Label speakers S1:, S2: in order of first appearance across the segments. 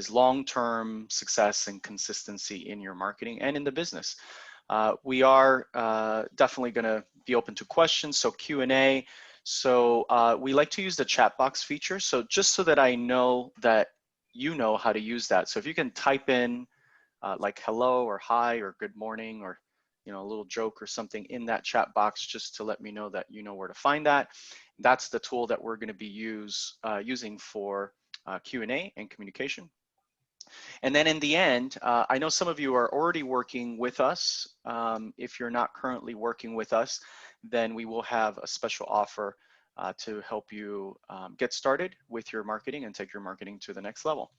S1: is long-term success and consistency in your marketing and in the business. We are definitely going to be open to questions, so Q&A. So we like to use the chat box feature. So just so that I know that you know how to use that. So if you can type in like hello or hi or good morning or a little joke or something in that chat box, just to let me know that you know where to find that. That's the tool that we're going to be using for Q&A and communication. And then in the end, I know some of you are already working with us. If you're not currently working with us, then we will have a special offer to help you get started with your marketing and take your marketing to the next level.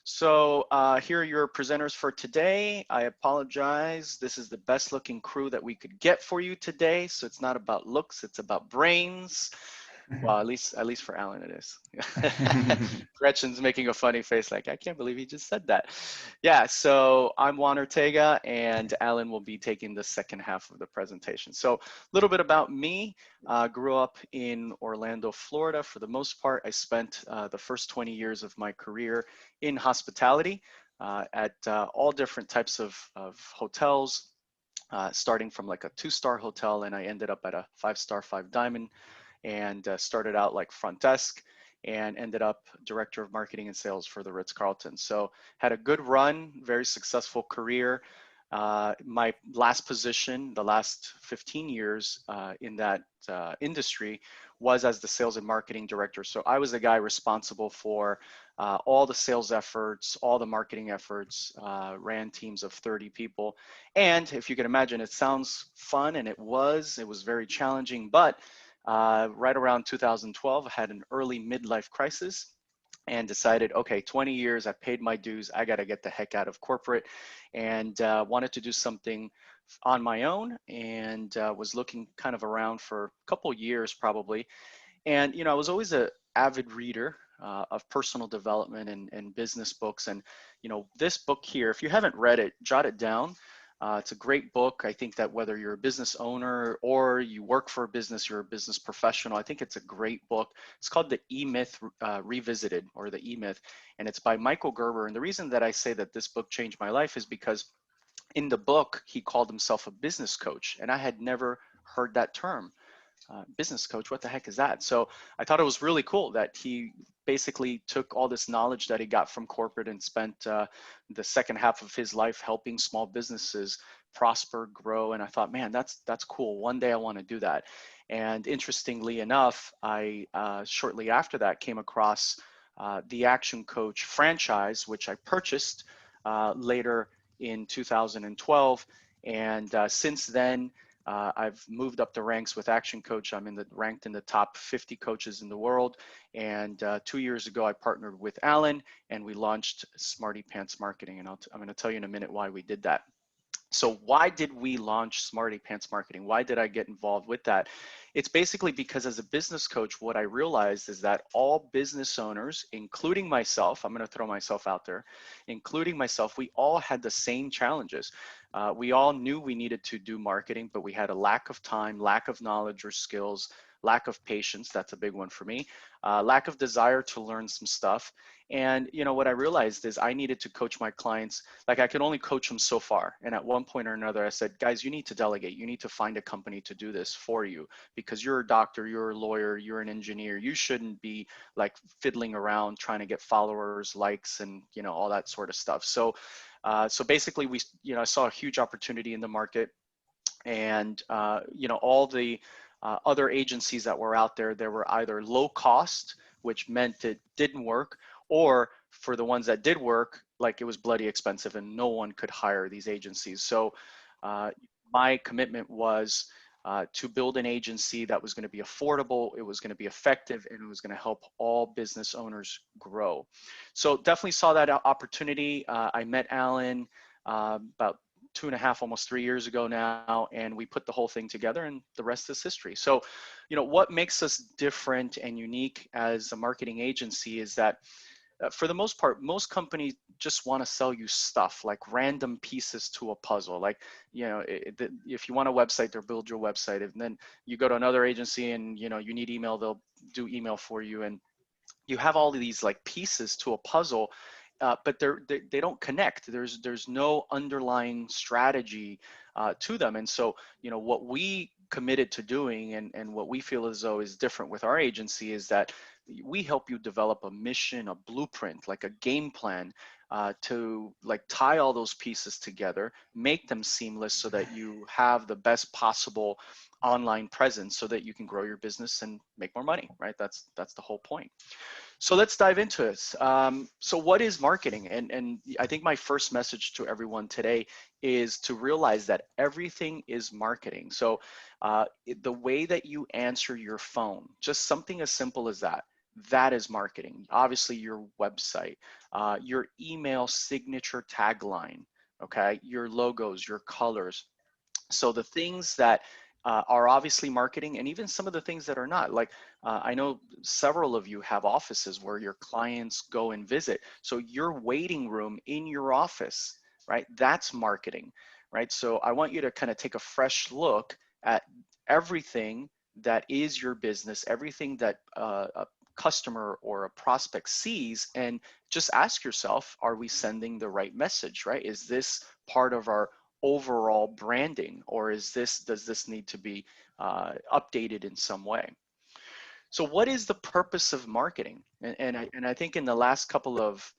S1: So here are your presenters for today. I apologize. This is the best looking crew that we could get for you today. So it's not about looks, it's about brains. Well, at least for Alan it is. Gretchen's making a funny face like, I can't believe he just said that. Yeah, so I'm Juan Ortega and Alan will be taking the second half of the presentation. So a little bit about me. Grew up in Orlando, Florida. For the most part, I spent the first 20 years of my career in hospitality at all different types of hotels, starting from like a 2-star hotel, and I ended up at a 5-star, 5-diamond, and started out like front desk and ended up director of marketing and sales for the Ritz-Carlton. So had a good run, very successful career. My last position, the last 15 years in that industry was as the sales and marketing director. So I was the guy responsible for all the sales efforts, all the marketing efforts, ran teams of 30 people. And if you can imagine, it sounds fun, and it was very challenging, but right around 2012, I had an early midlife crisis and decided, okay, 20 years, I paid my dues, I got to get the heck out of corporate, and wanted to do something on my own, and was looking kind of around for a couple years probably. And, I was always an avid reader of personal development and business books. And, this book here, if you haven't read it, jot it down. It's a great book. I think that whether you're a business owner or you work for a business, you're a business professional, I think it's a great book. It's called The E-Myth Revisited, or The E-Myth, and it's by Michael Gerber. And the reason that I say that this book changed my life is because in the book, he called himself a business coach, and I had never heard that term. Business coach, what the heck is that? So I thought it was really cool that he basically took all this knowledge that he got from corporate and spent the second half of his life helping small businesses prosper, grow. And I thought, man, that's cool. One day I want to do that. And interestingly enough, I shortly after that came across the Action Coach franchise, which I purchased later in 2012. And since then, I've moved up the ranks with Action Coach. I'm ranked in the top 50 coaches in the world. And 2 years ago, I partnered with Alan and we launched Smarty Pantz Marketing. And I'm going to tell you in a minute why we did that. So why did we launch Smarty Pantz Marketing? Why did I get involved with that? It's basically because as a business coach, what I realized is that all business owners, including myself, I'm going to throw myself out there, including myself, we all had the same challenges. We all knew we needed to do marketing, but we had a lack of time, lack of knowledge or skills, lack of patience. That's a big one for me. Lack of desire to learn some stuff. And what I realized is I needed to coach my clients. Like I could only coach them so far. And at one point or another, I said, guys, you need to delegate. You need to find a company to do this for you because you're a doctor, you're a lawyer, you're an engineer. You shouldn't be like fiddling around trying to get followers, likes, and all that sort of stuff. So basically I saw a huge opportunity in the market, and all the other agencies that were out there, they were either low cost, which meant it didn't work, or for the ones that did work, like it was bloody expensive and no one could hire these agencies. So my commitment was to build an agency that was going to be affordable, it was going to be effective, and it was going to help all business owners grow. So definitely saw that opportunity. I met Alan about 2.5, almost 3 years ago now, and we put the whole thing together, and the rest is history. So, what makes us different and unique as a marketing agency is that for the most part, most companies just want to sell you stuff like random pieces to a puzzle. Like, if you want a website, they'll build your website. And then you go to another agency and, you need email, they'll do email for you. And you have all of these like pieces to a puzzle. but they don't connect. There's no underlying strategy to them. And so, what we committed to doing, and what we feel as though is different with our agency, is that we help you develop a mission, a blueprint, like a game plan, to like tie all those pieces together, make them seamless so that you have the best possible online presence so that you can grow your business and make more money, right? That's the whole point. So let's dive into it. So what is marketing? And I think my first message to everyone today is to realize that everything is marketing. So the way that you answer your phone, just something as simple as that, that is marketing. Obviously your website, your email signature tagline, okay, your logos, your colors. So the things that are obviously marketing, and even some of the things that are not, like I know several of you have offices where your clients go and visit. So your waiting room in your office, right? That's marketing, right? So I want you to kind of take a fresh look at everything that is your business, everything that a customer or a prospect sees, and just ask yourself, are we sending the right message, right? Is this part of our overall branding, or does this need to be updated in some way? So what is the purpose of marketing? And I think in the last couple of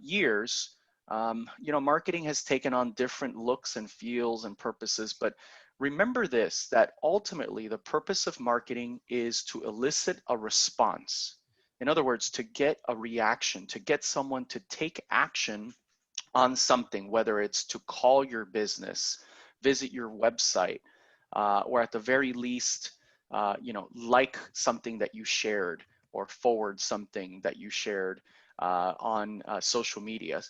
S1: years, marketing has taken on different looks and feels and purposes, but remember this, that ultimately the purpose of marketing is to elicit a response. In other words, to get a reaction, to get someone to take action on something, whether it's to call your business, visit your website, or at the very least, like something that you shared, or forward something that you shared on social media.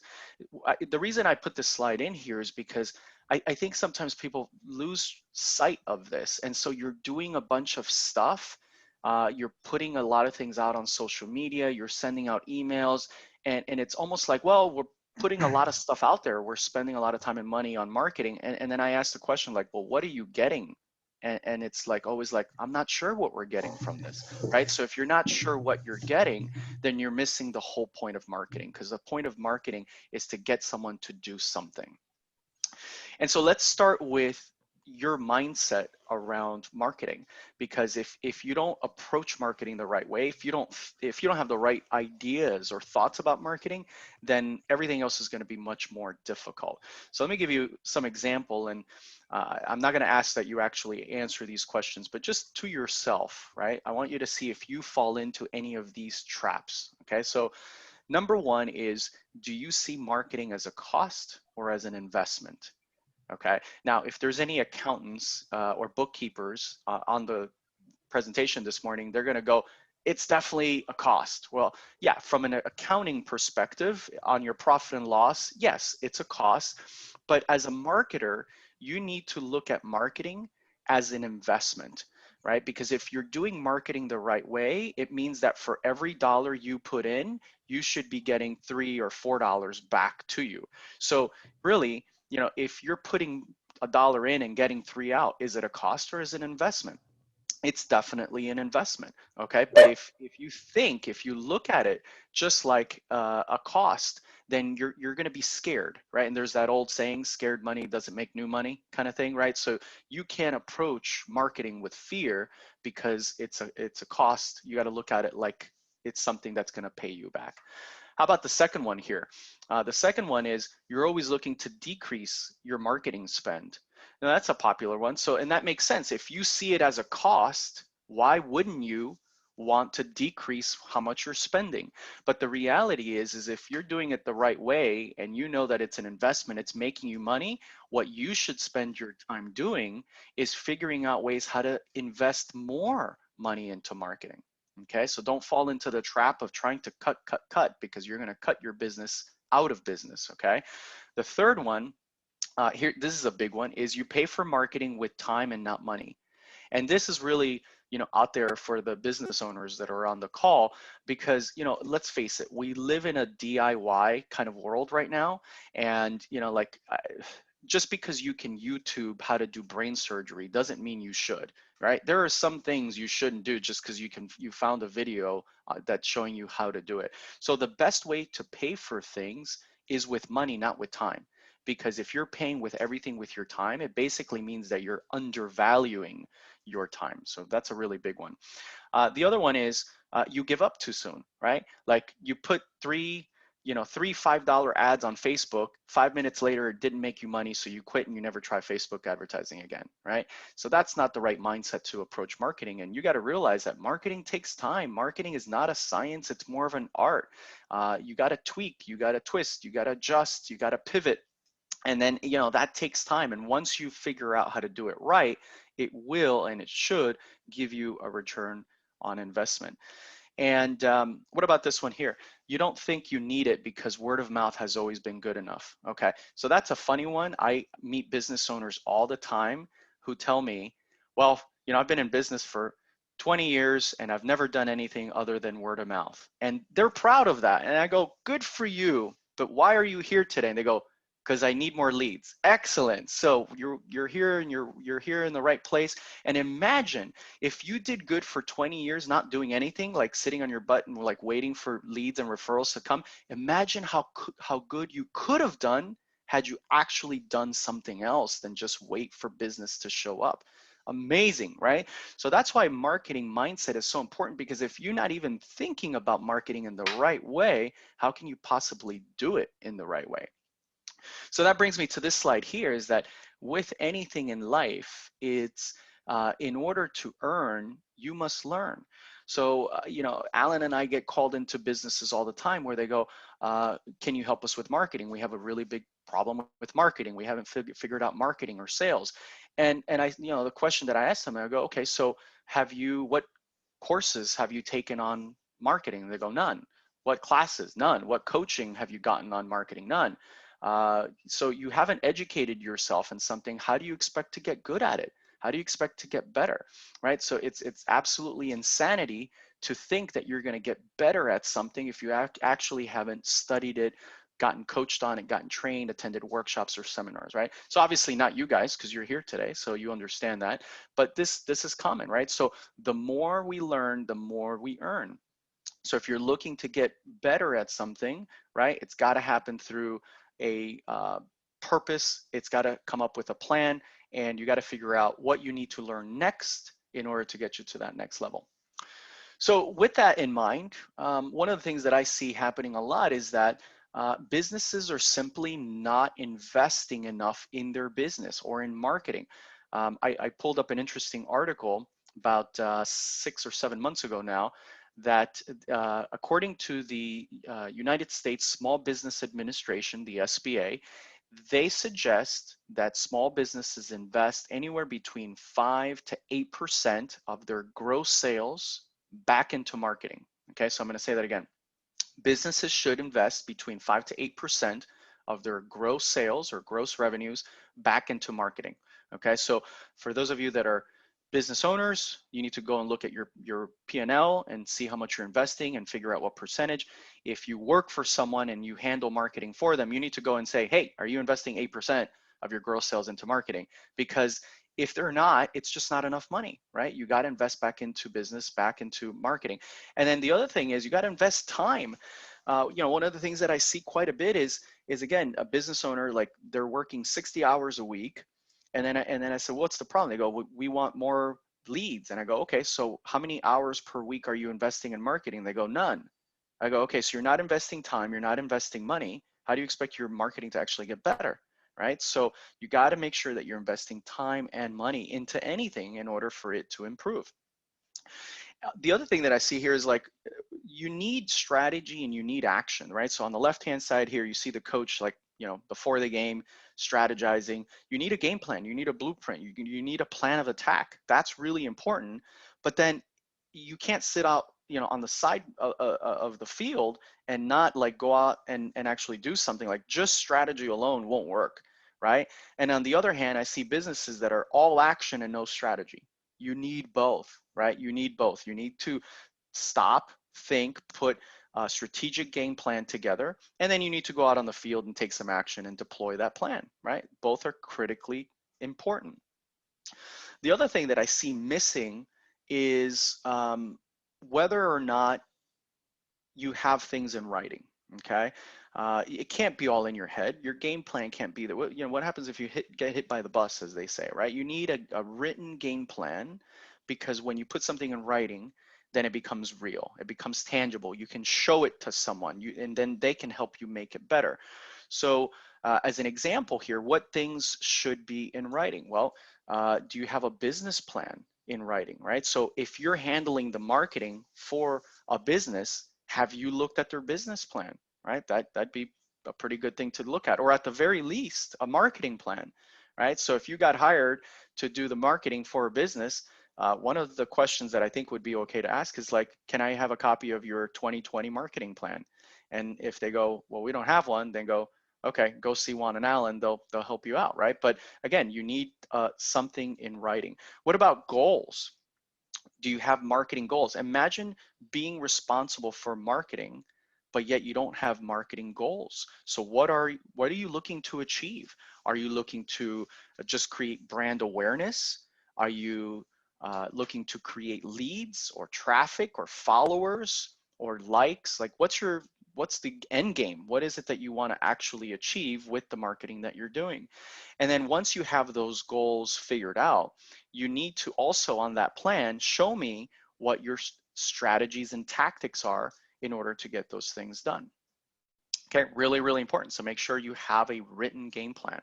S1: The reason I put this slide in here is because I think sometimes people lose sight of this. And so you're doing a bunch of stuff. You're putting a lot of things out on social media. You're sending out emails. And it's almost like, well, we're putting a lot of stuff out there. We're spending a lot of time and money on marketing. And then I asked the question, like, well, what are you getting? And it's like, always like, I'm not sure what we're getting from this, right? So if you're not sure what you're getting, then you're missing the whole point of marketing, because the point of marketing is to get someone to do something. And so let's start with your mindset around marketing, because if you don't approach marketing the right way, if you don't have the right ideas or thoughts about marketing, then everything else is going to be much more difficult. So let me give you some example, and I'm not going to ask that you actually answer these questions, but just to yourself, right? I want you to see if you fall into any of these traps. Okay, so number one is, do you see marketing as a cost or as an investment? Okay, now if there's any accountants or bookkeepers on the presentation this morning, they're going to go, it's definitely a cost. Well, yeah, from an accounting perspective on your profit and loss, yes, it's a cost. But as a marketer, you need to look at marketing as an investment, right? Because if you're doing marketing the right way, it means that for every dollar you put in, you should be getting $3 or $4 back to you. So really, if you're putting $1 in and getting 3 out, is it a cost or is it an investment? It's definitely an investment, okay? But if you look at it just like a cost, then you're going to be scared, right? And there's that old saying, scared money doesn't make new money, kind of thing, right? So you can't approach marketing with fear, because it's a cost. You got to look at it like it's something that's going to pay you back. How about the second one here? The second one is, you're always looking to decrease your marketing spend. Now that's a popular one. So, and that makes sense. If you see it as a cost, why wouldn't you want to decrease how much you're spending? But the reality is if you're doing it the right way and you know that it's an investment, it's making you money, what you should spend your time doing is figuring out ways how to invest more money into marketing. Okay, so don't fall into the trap of trying to cut, because you're going to cut your business out of business. Okay, the third one, here, this is a big one, is you pay for marketing with time and not money. And this is really, out there for the business owners that are on the call, because, let's face it, we live in a DIY kind of world right now. And, just because you can YouTube how to do brain surgery doesn't mean you should, right? There are some things you shouldn't do just because you found a video that's showing you how to do it. So the best way to pay for things is with money, not with time. Because if you're paying with everything with your time, it basically means that you're undervaluing your time. So that's a really big one. The other one is you give up too soon, right? Like you put three $5 ads on Facebook. 5 minutes later, it didn't make you money, so you quit and you never try Facebook advertising again, right? So that's not the right mindset to approach marketing. And you got to realize that marketing takes time. Marketing is not a science; it's more of an art. You got to tweak, you got to twist, you got to adjust, you got to pivot. And then, that takes time. And once you figure out how to do it right, it will and it should give you a return on investment. And what about this one here? You don't think you need it because word of mouth has always been good enough. Okay, so that's a funny one. I meet business owners all the time who tell me, well, I've been in business for 20 years and I've never done anything other than word of mouth. And they're proud of that. And I go, good for you, but why are you here today? And they go, because I need more leads. Excellent. So you're here and you're here in the right place. And imagine if you did good for 20 years, not doing anything, like sitting on your butt and like waiting for leads and referrals to come. Imagine how good you could have done had you actually done something else than just wait for business to show up. Amazing, right? So that's why marketing mindset is so important, because if you're not even thinking about marketing in the right way, how can you possibly do it in the right way? So that brings me to this slide here, is that with anything in life, it's in order to earn, you must learn. So, Alan and I get called into businesses all the time where they go, can you help us with marketing? We have a really big problem with marketing. We haven't figured out marketing or sales. And I, the question that I asked them, I go, okay, so what courses have you taken on marketing? And they go, none. What classes? None. What coaching have you gotten on marketing? None. So you haven't educated yourself in something. How do you expect to get good at it? How do you expect to get better, right? So it's absolutely insanity to think that you're going to get better at something if you actually haven't studied it, gotten coached on it, gotten trained, attended workshops or seminars, right? So obviously not you guys, because you're here today, so you understand that. But this is common, right? So the more we learn, the more we earn. So if you're looking to get better at something, right, it's got to happen through a purpose. It's got to come up with a plan, and you got to figure out what you need to learn next in order to get you to that next level. So with that in mind, one of the things that I see happening a lot is that businesses are simply not investing enough in their business or in marketing. I pulled up an interesting article about 6 or 7 months ago now, that according to the United States Small Business Administration, the SBA, they suggest that small businesses invest anywhere between 5 to 8% of their gross sales back into marketing. Okay, so I'm going to say that again. Businesses should invest between 5 to 8% of their gross sales or gross revenues back into marketing. Okay, so for those of you that are business owners, you need to go and look at your P&L and see how much you're investing and figure out what percentage. If you work for someone and you handle marketing for them, you need to go and say, hey, are you investing 8% of your gross sales into marketing? Because if they're not, it's just not enough money, right? You got to invest back into business, back into marketing. And then the other thing is you got to invest time. One of the things that I see quite a bit is again, a business owner, like they're working 60 hours a week. And then I said, what's the problem? They go, we want more leads. And I go, okay, so how many hours per week are you investing in marketing? They go, none. I go, okay, so you're not investing time, you're not investing money. How do you expect your marketing to actually get better, right? So you got to make sure that you're investing time and money into anything in order for it to improve. The other thing that I see here is like, you need strategy and you need action, right? So on the left-hand side here, you see the coach, like, before the game, strategizing. You need a game plan, you need a blueprint, you need a plan of attack. That's really important. But then you can't sit out, on the side of the field and not like go out and actually do something. Like just strategy alone won't work, right? And on the other hand, I see businesses that are all action and no strategy. You need both, right? You need both. You need to stop, think, put strategic game plan together, and then you need to go out on the field and take some action and deploy that plan, right? Both are critically important. The other thing that I see missing is whether or not you have things in writing. Okay, it can't be all in your head. Your game plan can't be that. You know, what happens if you get hit by the bus, as they say, right? You need a written game plan, because when you put something in writing, then it becomes real. It becomes tangible. You can show it to someone, and then they can help you make it better. So, as an example here, what things should be in writing? Well, do you have a business plan in writing, right? So if you're handling the marketing for a business, have you looked at their business plan, right? That'd be a pretty good thing to look at, or at the very least, a marketing plan, right? So if you got hired to do the marketing for a business, one of the questions that I think would be okay to ask is like, can I have a copy of your 2020 marketing plan? And if they go, well, we don't have one, then go, okay, go see Juan and Alan, they'll help you out, right? But again, you need something in writing. What about goals? Do you have marketing goals? Imagine being responsible for marketing, but yet you don't have marketing goals. So what are you looking to achieve? Are you looking to just create brand awareness? Are you looking to create leads or traffic or followers or likes? Like what's the end game? What is it that you want to actually achieve with the marketing that you're doing? And then once you have those goals figured out, you need to also on that plan show me what your strategies and tactics are in order to get those things done. Okay, really, really important. So make sure you have a written game plan.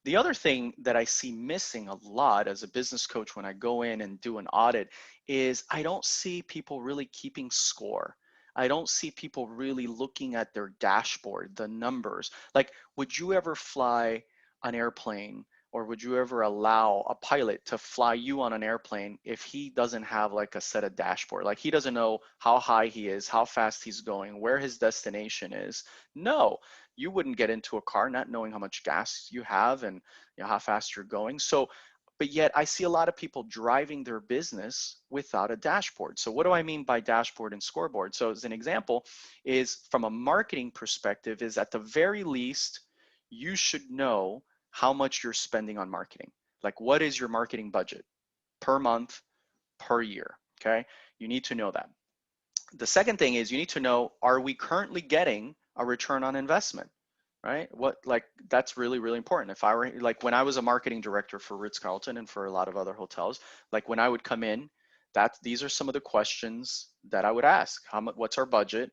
S1: The other thing that I see missing a lot as a business coach when I go in and do an audit is I don't see people really keeping score. I don't see people really looking at their dashboard, the numbers. Like, would you ever fly an airplane, or would you ever allow a pilot to fly you on an airplane if he doesn't have like a set of dashboard? Like he doesn't know how high he is, how fast he's going, where his destination is. No, you wouldn't get into a car not knowing how much gas you have and how fast you're going. So, but yet I see a lot of people driving their business without a dashboard. So what do I mean by dashboard and scoreboard? So as an example is from a marketing perspective is at the very least, you should know how much you're spending on marketing. Like what is your marketing budget per month, per year, okay? You need to know that. The second thing is you need to know, are we currently getting a return on investment, right? That's really, really important. If I were like when I was a marketing director for Ritz-Carlton and for a lot of other hotels, like when I would come in, these are some of the questions that I would ask. What's our budget?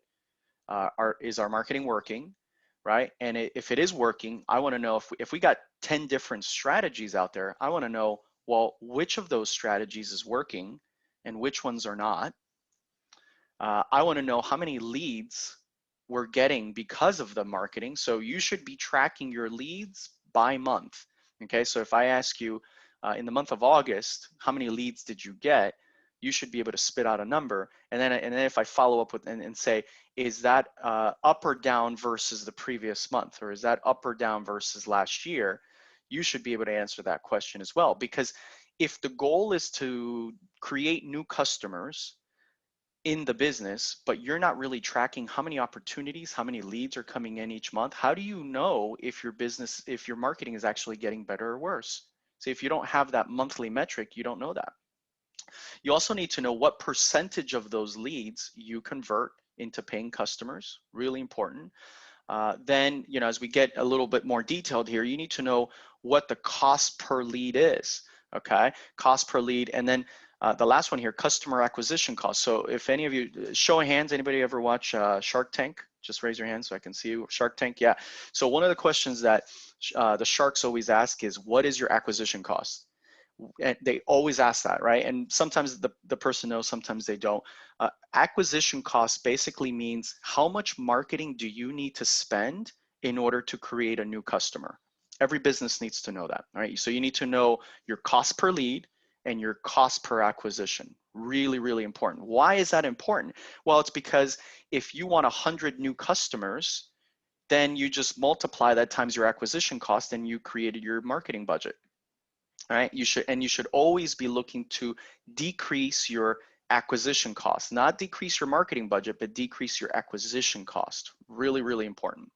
S1: Is our marketing working, right? And if it is working, I want to know if we got 10 different strategies out there, I want to know, well, which of those strategies is working and which ones are not. I want to know how many leads we're getting because of the marketing. So you should be tracking your leads by month. Okay, so if I ask you in the month of August, how many leads did you get? You should be able to spit out a number. And then if I follow up with and say, is that up or down versus the previous month? Or is that up or down versus last year? You should be able to answer that question as well. Because if the goal is to create new customers in the business, but you're not really tracking how many opportunities, how many leads are coming in each month, how do you know if your marketing is actually getting better or worse? So if you don't have that monthly metric, you don't know that. You also need to know what percentage of those leads you convert into paying customers, really important. Then, as we get a little bit more detailed here, you need to know what the cost per lead is, okay? Cost per lead, and then the last one here, customer acquisition cost. So if any of you, show of hands, anybody ever watch Shark Tank? Just raise your hand so I can see you. Shark Tank, yeah. So one of the questions that the sharks always ask is, what is your acquisition cost? And they always ask that, right? And sometimes the person knows, sometimes they don't. Acquisition cost basically means how much marketing do you need to spend in order to create a new customer? Every business needs to know that, right? So you need to know your cost per lead and your cost per acquisition. Really, really important. Why is that important? Well, it's because if you want 100 new customers, then you just multiply that times your acquisition cost and you created your marketing budget. All right, you should always be looking to decrease your acquisition cost, not decrease your marketing budget, but decrease your acquisition cost. Really, really important.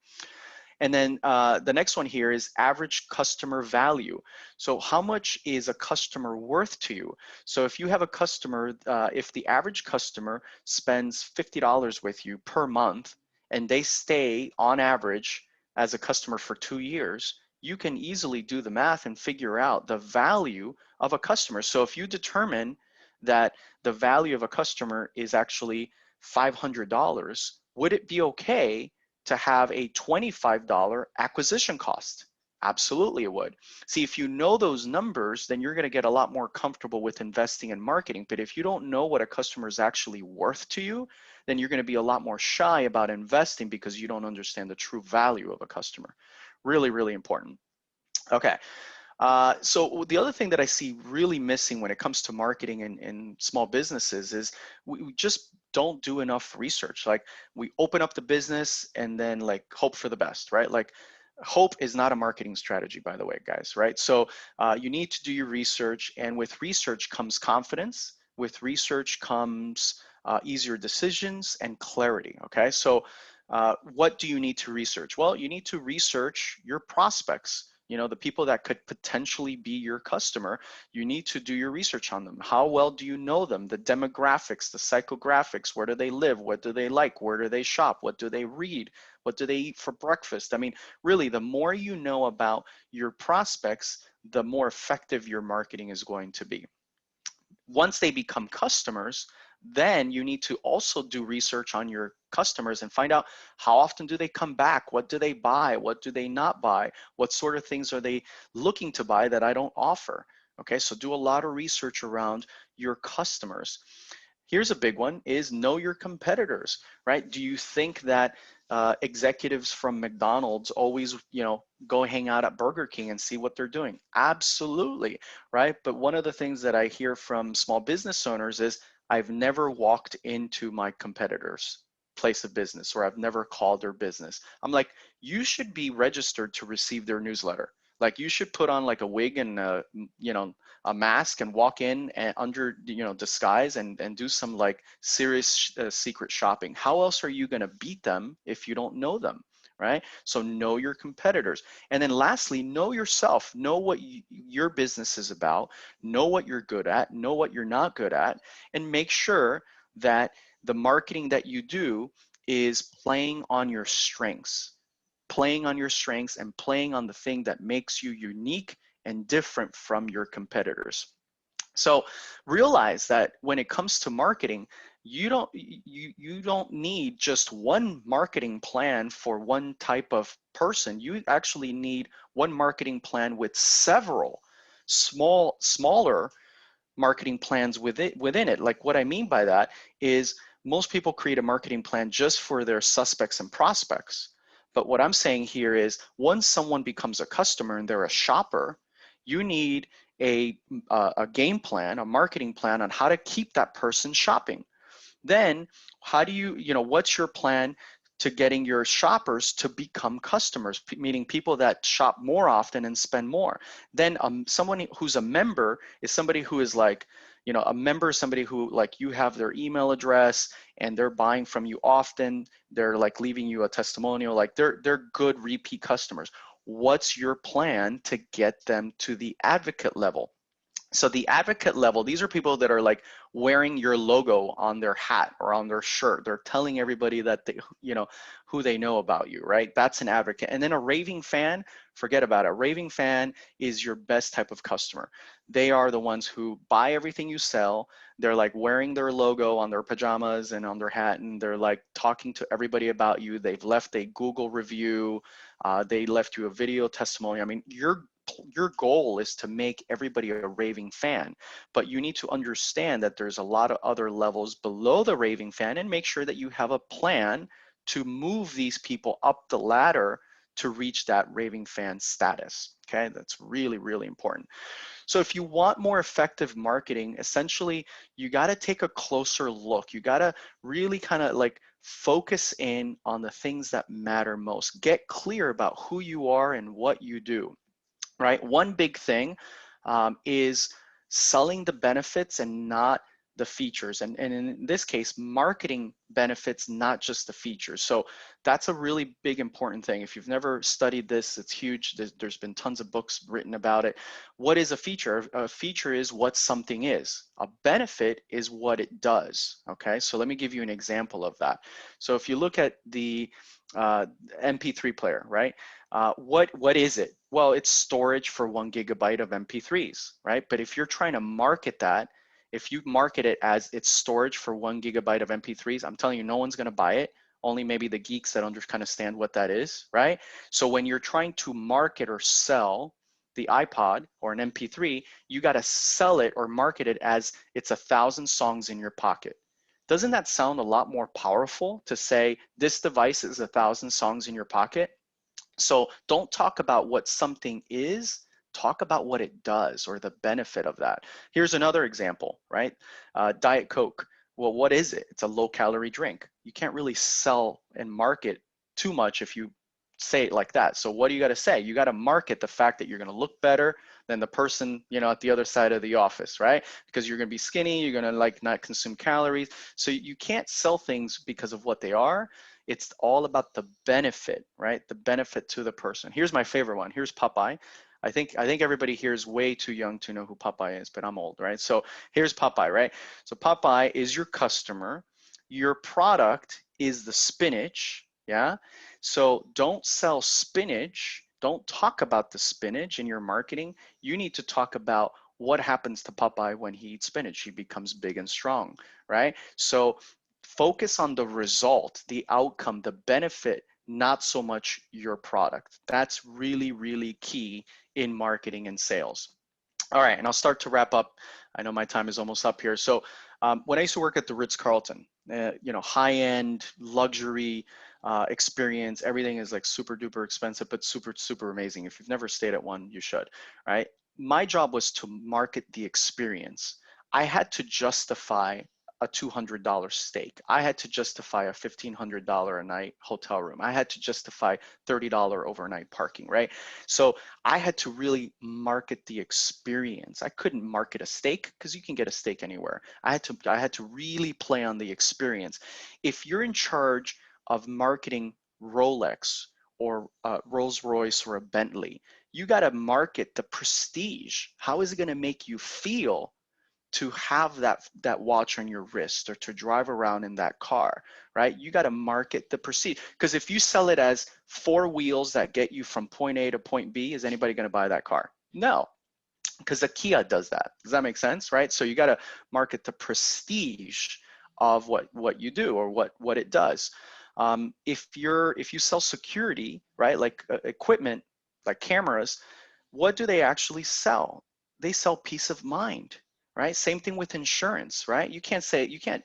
S1: And then the next one here is average customer value. So how much is a customer worth to you? So if you have a customer, if the average customer spends $50 with you per month and they stay on average as a customer for 2 years, you can easily do the math and figure out the value of a customer. So if you determine that the value of a customer is actually $500, would it be okay to have a $25 acquisition cost? Absolutely it would. See, if you know those numbers, then you're going to get a lot more comfortable with investing in marketing. But if you don't know what a customer is actually worth to you, then you're going to be a lot more shy about investing because you don't understand the true value of a customer. Really, really important. Okay. So the other thing that I see really missing when it comes to marketing in small businesses is we just don't do enough research. Like we open up the business and then like hope for the best, right? Like hope is not a marketing strategy, by the way, guys, right? So you need to do your research, and with research comes confidence. With research comes easier decisions and clarity, okay? So what do you need to research? Well, you need to research your prospects. You know, the people that could potentially be your customer. You need to do your research on them. How well do you know them? The demographics, the psychographics, where do they live? What do they like? Where do they shop? What do they read? What do they eat for breakfast? I mean, really, the more you know about your prospects, the more effective your marketing is going to be. Once they become customers, then you need to also do research on your customers and find out how often do they come back, what do they buy, what do they not buy, what sort of things are they looking to buy that I don't offer. Okay, so do a lot of research around your customers. Here's a big one, is know your competitors, right? Do you think that executives from McDonald's always, you know, go hang out at Burger King and see what they're doing? Absolutely, right? But one of the things that I hear from small business owners is, I've never walked into my competitor's place of business, or I've never called their business. I'm like, you should be registered to receive their newsletter. Like you should put on like a wig and you know, a mask and walk in and under, you know, disguise and do some like serious secret shopping. How else are you going to beat them if you don't know them, right? So know your competitors. And then lastly, know yourself. Know what your business is about. Know what you're good at. Know what you're not good at. And make sure that the marketing that you do is playing on your strengths. Playing on your strengths and playing on the thing that makes you unique and different from your competitors. So realize that when it comes to marketing, you don't need just one marketing plan for one type of person. You actually need one marketing plan with several smaller marketing plans within it. Like what I mean by that is most people create a marketing plan just for their suspects and prospects. But what I'm saying here is once someone becomes a customer and they're a shopper, you need a game plan, a marketing plan on how to keep that person shopping. Then how do you know, what's your plan to getting your shoppers to become customers, meaning people that shop more often and spend more? Then someone who's a member is somebody who is like, you know, a member is somebody who, like, you have their email address and they're buying from you often. They're like leaving you a testimonial, like they're good repeat customers. What's your plan to get them to the advocate level? So the advocate level, these are people that are like wearing your logo on their hat or on their shirt. They're telling everybody that they, you know, who they know about you, right? That's an advocate. And then a raving fan, forget about it. A raving fan is your best type of customer. They are the ones who buy everything you sell. They're like wearing their logo on their pajamas and on their hat, and they're like talking to everybody about you. They've left a Google review. They left you a video testimony. I mean, your goal is to make everybody a raving fan, but you need to understand that there's a lot of other levels below the raving fan, and make sure that you have a plan to move these people up the ladder to reach that raving fan status. Okay, that's really, really important. So if you want more effective marketing, essentially you got to take a closer look. You got to really kind of like focus in on the things that matter most. Get clear about who you are and what you do. Right? One big thing is selling the benefits and not the features. And in this case, marketing benefits not just the features. So that's a really big important thing. If you've never studied this, it's huge. There's been tons of books written about it. What is a feature? A feature is what something is. A benefit is what it does. Okay, so let me give you an example of that. So if you look at the MP3 player, right? What is it? Well, it's storage for 1 gigabyte of MP3s, right? But if you're trying to market that, if you market it as it's storage for 1 gigabyte of MP3s, I'm telling you, no one's going to buy it. Only maybe the geeks that understand what that is, right? So when you're trying to market or sell the iPod or an MP3, you got to sell it or market it as it's 1,000 songs in your pocket. Doesn't that sound a lot more powerful to say this device is 1,000 songs in your pocket? So don't talk about what something is, talk about what it does or the benefit of that. Here's another example, right? Diet Coke. Well, what is it? It's a low-calorie drink. You can't really sell and market too much if you say it like that. So what do you got to say? You got to market the fact that you're going to look better than the person, you know, at the other side of the office, right? Because you're going to be skinny, you're going to like not consume calories. So you can't sell things because of what they are. It's all about the benefit, right? The benefit to the person. Here's my favorite one. Here's Popeye. I think everybody here is way too young to know who Popeye is, but I'm old, right? So here's Popeye, right? So Popeye is your customer. Your product is the spinach, yeah? So don't sell spinach. Don't talk about the spinach in your marketing. You need to talk about what happens to Popeye when he eats spinach. He becomes big and strong, right? So focus on the result, the outcome, the benefit, not so much your product. That's really, really key in marketing and sales. All right, and I'll start to wrap up. I know my time is almost up here. So when I used to work at the Ritz-Carlton, you know, high-end luxury experience, everything is like super duper expensive, but super, super amazing. If you've never stayed at one, you should, right? My job was to market the experience. I had to justify a $200 steak. I had to justify a $1,500 a night hotel room. I had to justify $30 overnight parking, right? So I had to really market the experience. I couldn't market a steak because you can get a steak anywhere. I had to really play on the experience. If you're in charge of marketing Rolex or Rolls Royce or a Bentley, you got to market the prestige. How is it going to make you feel to have that watch on your wrist or to drive around in that car, right? You got to market the prestige. Because if you sell it as 4 wheels that get you from point A to point B, is anybody going to buy that car? No, because the Kia does that. Does that make sense, right? So you got to market the prestige of what you do or what it does. If you sell security, right, like equipment, like cameras, what do they actually sell? They sell peace of mind, right? Same thing with insurance, right? You can't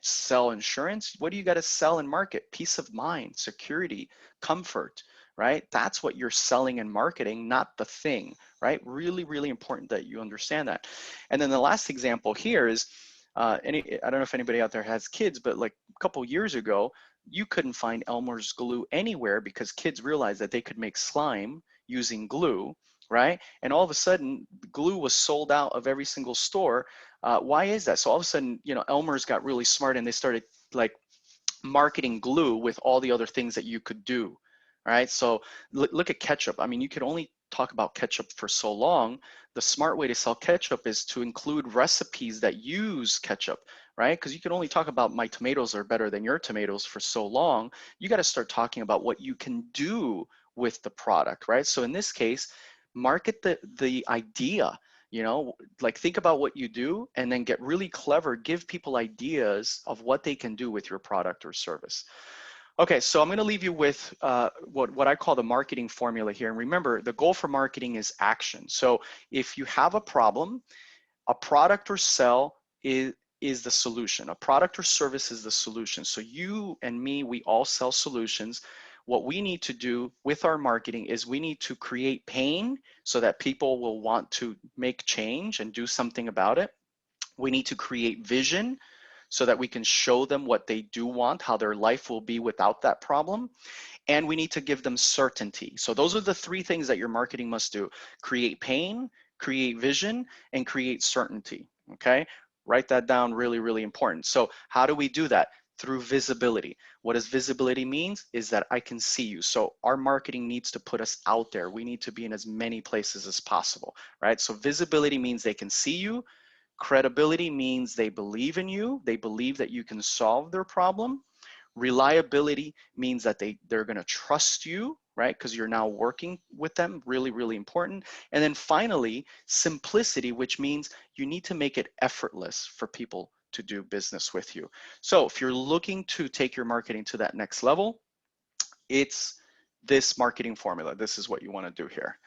S1: sell insurance. What do you got to sell and market? Peace of mind, security, comfort, right? That's what you're selling and marketing, not the thing, right? Really, really important that you understand that. And then the last example here is, I don't know if anybody out there has kids, but like a couple years ago, you couldn't find Elmer's glue anywhere because kids realized that they could make slime using glue, right? And all of a sudden, glue was sold out of every single store. Why is that? So all of a sudden, you know, Elmer's got really smart and they started like marketing glue with all the other things that you could do, right? So look at ketchup. I mean, you could only talk about ketchup for so long. The smart way to sell ketchup is to include recipes that use ketchup, right? Because you can only talk about my tomatoes are better than your tomatoes for so long. You got to start talking about what you can do with the product, right? So in this case, market the idea, you know, like think about what you do and then get really clever, give people ideas of what they can do with your product or service. Okay, so I'm going to leave you with what I call the marketing formula here. And remember, the goal for marketing is action. So if you have a problem, a product or sell is the solution. A product or service is the solution. So you and me, we all sell solutions. What we need to do with our marketing is we need to create pain so that people will want to make change and do something about it. We need to create vision so that we can show them what they do want, how their life will be without that problem. And we need to give them certainty. So those are the 3 things that your marketing must do: create pain, create vision, and create certainty, okay? Write that down, really, really important. So how do we do that? Through visibility. What does visibility mean? Is that I can see you. So our marketing needs to put us out there. We need to be in as many places as possible, right? So visibility means they can see you. Credibility means they believe in you. They believe that you can solve their problem. Reliability means that they're going to trust you, right? Because you're now working with them, really, really important. And then finally, simplicity, which means you need to make it effortless for people to do business with you. So if you're looking to take your marketing to that next level, it's this marketing formula. This is what you want to do here.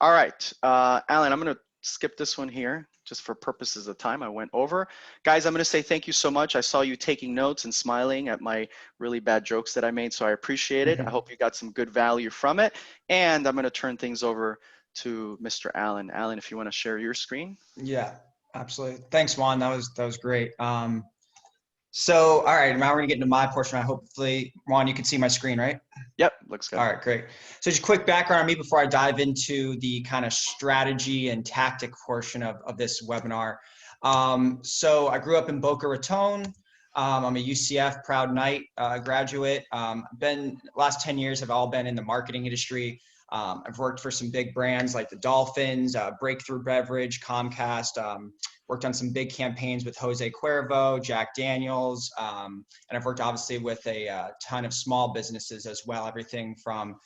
S1: All right, Alan, I'm going to skip this one here just for purposes of time. I went over. Guys, I'm going to say thank you so much. I saw you taking notes and smiling at my really bad jokes that I made, so I appreciate it. I hope you got some good value from it. And I'm going to turn things over to Mr. Alan. Alan, if you want to share your screen.
S2: Yeah, absolutely. Thanks, Juan. That was great. So, all right, now we're gonna get into my portion. Hopefully, Juan, you can see my screen, right?
S1: Yep, looks good.
S2: All right, great. So just a quick background on me before I dive into the kind of strategy and tactic portion of this webinar. So I grew up in Boca Raton. I'm a UCF proud Knight graduate. Last 10 years have all been in the marketing industry. I've worked for some big brands like the Dolphins, Breakthrough Beverage, Comcast, worked on some big campaigns with Jose Cuervo, Jack Daniels, and I've worked obviously with a ton of small businesses as well, everything from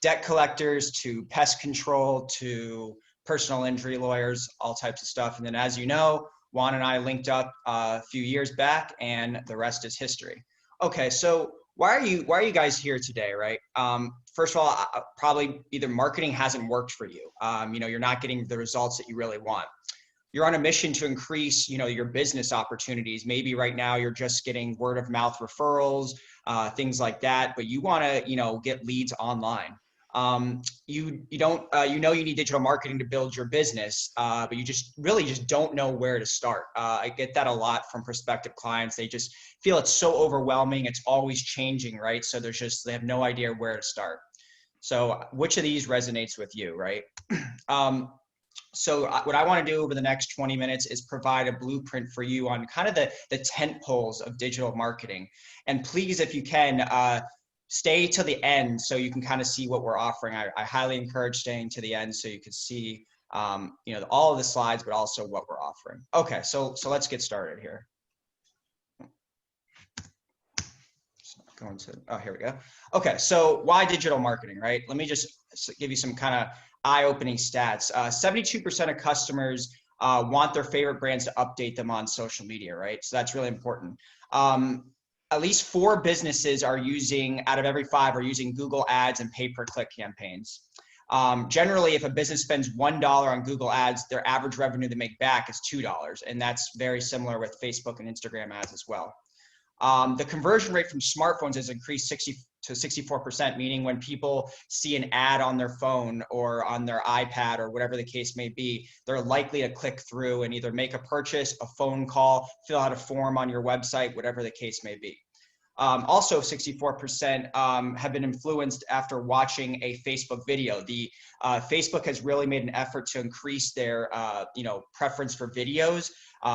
S2: debt collectors to pest control to personal injury lawyers, all types of stuff. And then as you know, Juan and I linked up a few years back and the rest is history. Okay, so why are you guys here today, right? First of all, probably either marketing hasn't worked for you. You're not getting the results that you really want. You're on a mission to increase, your business opportunities. Maybe right now you're just getting word of mouth referrals, things like that, but you want to, get leads online. You need digital marketing to build your business, but you just don't know where to start. I get that a lot from prospective clients. They just feel it's so overwhelming. It's always changing, right? So they have no idea where to start. So which of these resonates with you, right? So what I want to do over the next 20 minutes is provide a blueprint for you on kind of the tent poles of digital marketing. And please, if you can, stay to the end so you can kind of see what we're offering. I highly encourage staying to the end so you can see, all of the slides, but also what we're offering. Okay, so let's get started here. Here we go. Okay, so why digital marketing, right? Let me just give you some kind of eye-opening stats. 72% of customers want their favorite brands to update them on social media, right? So that's really important. At least 4 businesses out of every 5 are using Google Ads and pay-per-click campaigns. Generally, if a business spends $1 on Google Ads, their average revenue they make back is $2, and that's very similar with Facebook and Instagram ads as well. The conversion rate from smartphones has increased 60 to 64%, meaning when people see an ad on their phone or on their iPad or whatever the case may be, they're likely to click through and either make a purchase, a phone call, fill out a form on your website, whatever the case may be. Also, 64% have been influenced after watching a Facebook video. Facebook has really made an effort to increase their preference for videos.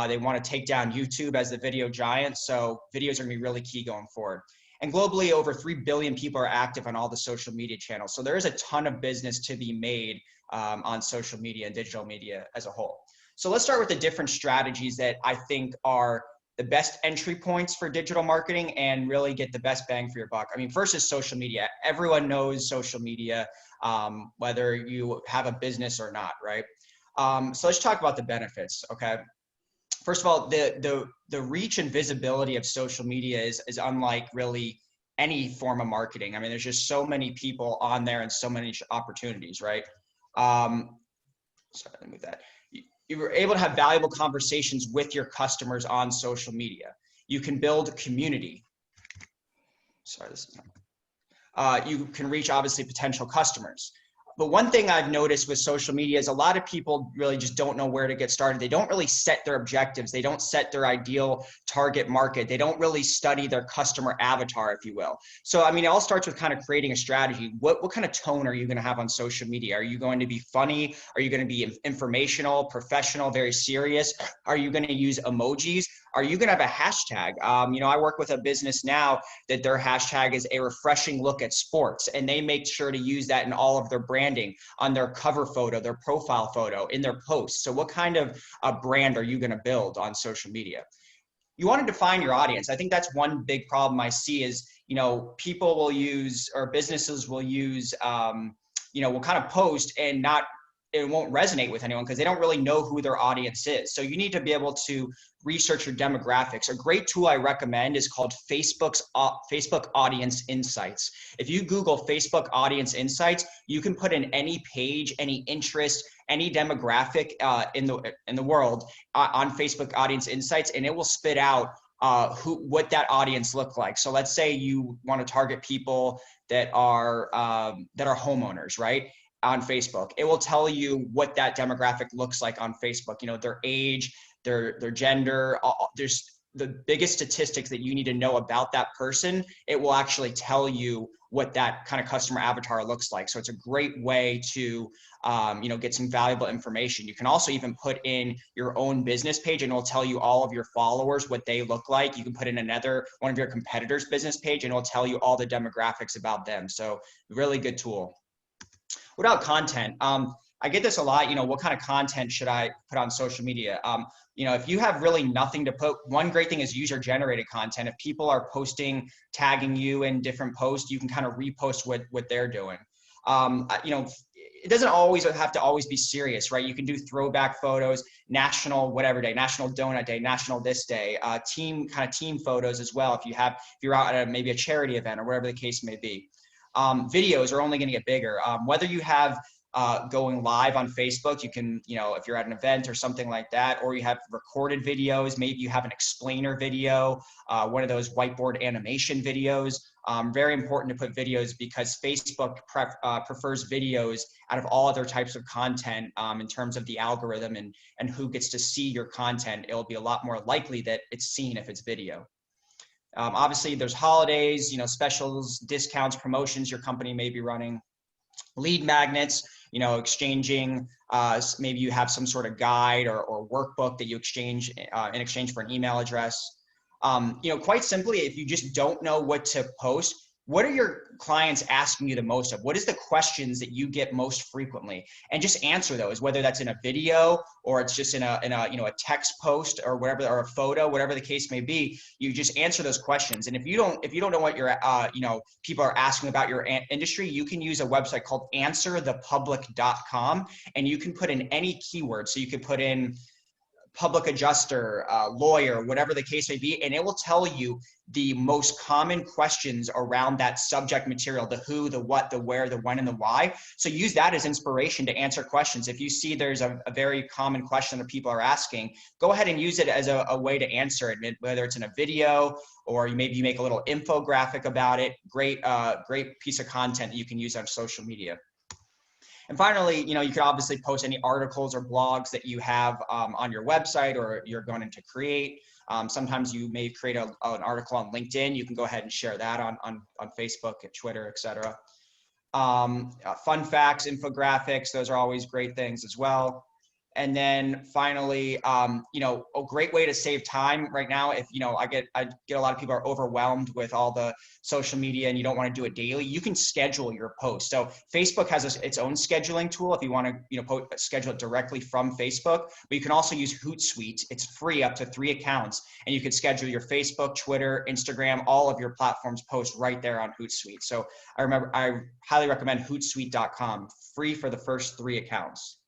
S2: They want to take down YouTube as the video giant, so videos are going to be really key going forward. And globally, over 3 billion people are active on all the social media channels. So there is a ton of business to be made on social media and digital media as a whole. So let's start with the different strategies that I think are the best entry points for digital marketing and really get the best bang for your buck. I mean, first is social media. Everyone knows social media, whether you have a business or not, right? So let's talk about the benefits, okay? First of all, the reach and visibility of social media is unlike really any form of marketing. I mean, there's just so many people on there and so many opportunities, right? Sorry, let me move that. You were able to have valuable conversations with your customers on social media. You can build community. Sorry, this is not. You can reach obviously potential customers. But one thing I've noticed with social media is a lot of people really just don't know where to get started. They don't really set their objectives. They don't set their ideal target market. They don't really study their customer avatar, if you will. So, I mean, it all starts with kind of creating a strategy. What kind of tone are you going to have on social media? Are you going to be funny? Are you going to be informational, professional, very serious? Are you going to use emojis? Are you going to have a hashtag? I work with a business now that their hashtag is a refreshing look at sports, and they make sure to use that in all of their branding, on their cover photo, their profile photo, in their posts. So what kind of a brand are you going to build on social media? You want to define your audience. I think that's one big problem I see is, people will use, or businesses will use, will kind of post and it won't resonate with anyone because they don't really know who their audience is. So you need to be able to research your demographics. A great tool I recommend is called Facebook Audience Insights. If you Google Facebook Audience Insights, you can put in any page, any interest, any demographic in the world on Facebook Audience Insights, and it will spit out what that audience look like. So let's say you want to target people that are homeowners, right? On Facebook, it will tell you what that demographic looks like on Facebook. Their age, their gender. There's the biggest statistics that you need to know about that person. It will actually tell you what that kind of customer avatar looks like. So it's a great way to get some valuable information. You can also even put in your own business page, and it'll tell you all of your followers, what they look like. You can put in one of your competitors' business page, and it'll tell you all the demographics about them. So really good tool. What about content? I get this a lot, what kind of content should I put on social media? If you have really nothing to put, one great thing is user generated content. If people are posting, tagging you in different posts, you can kind of repost what they're doing. It doesn't always have to always be serious, right? You can do throwback photos, national whatever day, national donut day, national this day, team photos as well. If you're out at maybe a charity event or whatever the case may be. Videos are only going to get bigger. Whether you have going live on Facebook, you can, if you're at an event or something like that, or you have recorded videos, maybe you have an explainer video, one of those whiteboard animation videos. Very important to put videos because Facebook prefers videos out of all other types of content in terms of the algorithm and who gets to see your content. It'll be a lot more likely that it's seen if it's video. Obviously, there's holidays, specials, discounts, promotions your company may be running. Lead magnets, exchanging, maybe you have some sort of guide or workbook that you exchange in exchange for an email address. Quite simply, if you just don't know what to post, what are your clients asking you the most of? What is the questions that you get most frequently? And just answer those, whether that's in a video or it's just in a text post or whatever, or a photo, whatever the case may be. You just answer those questions. And if you don't know what your people are asking about your industry, you can use a website called answerthepublic.com, and you can put in any keyword. So you could put in public adjuster, lawyer, whatever the case may be, and it will tell you the most common questions around that subject material, the who, the what, the where, the when, and the why. So use that as inspiration to answer questions. If you see there's a very common question that people are asking, go ahead and use it as a way to answer it, whether it's in a video or maybe you make a little infographic about it. Great piece of content that you can use on social media. And finally, you could obviously post any articles or blogs that you have on your website or you're going to create. Sometimes you may create an article on LinkedIn. You can go ahead and share that on Facebook, Twitter, etc. Fun facts, infographics, those are always great things as well. And then finally, a great way to save time right now, if, I get a lot of people are overwhelmed with all the social media and you don't want to do it daily, you can schedule your post. So Facebook has its own scheduling tool if you want to, schedule it directly from Facebook, but you can also use Hootsuite. It's free up to 3 accounts, and you can schedule your Facebook, Twitter, Instagram, all of your platforms post right there on Hootsuite. So I highly recommend Hootsuite.com, free for the first 3 accounts.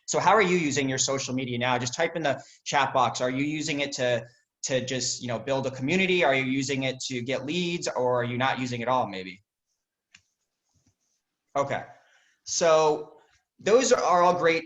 S2: So how are you using your social media now? Just type in the chat box. Are you using it to just, build a community? Are you using it to get leads, or are you not using it all maybe? Okay. So those are all great,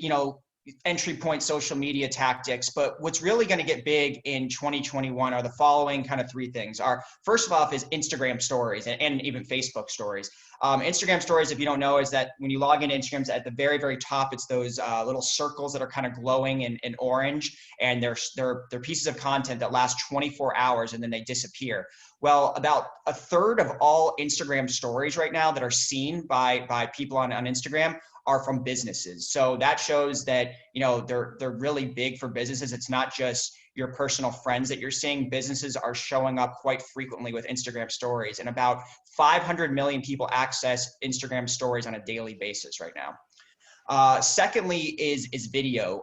S2: entry point social media tactics. But what's really going to get big in 2021 are the following kind of three things. First of all is Instagram stories and even Facebook stories. Instagram stories, if you don't know, is that when you log into Instagram, at the very, very top, it's those little circles that are kind of glowing in orange, and they're pieces of content that last 24 hours and then they disappear. Well, about a third of all Instagram stories right now that are seen by people on Instagram are from businesses. So that shows that, they're really big for businesses. It's not just your personal friends that you're seeing. Businesses are showing up quite frequently with Instagram stories, and about 500 million people access Instagram stories on a daily basis right now. Secondly is video.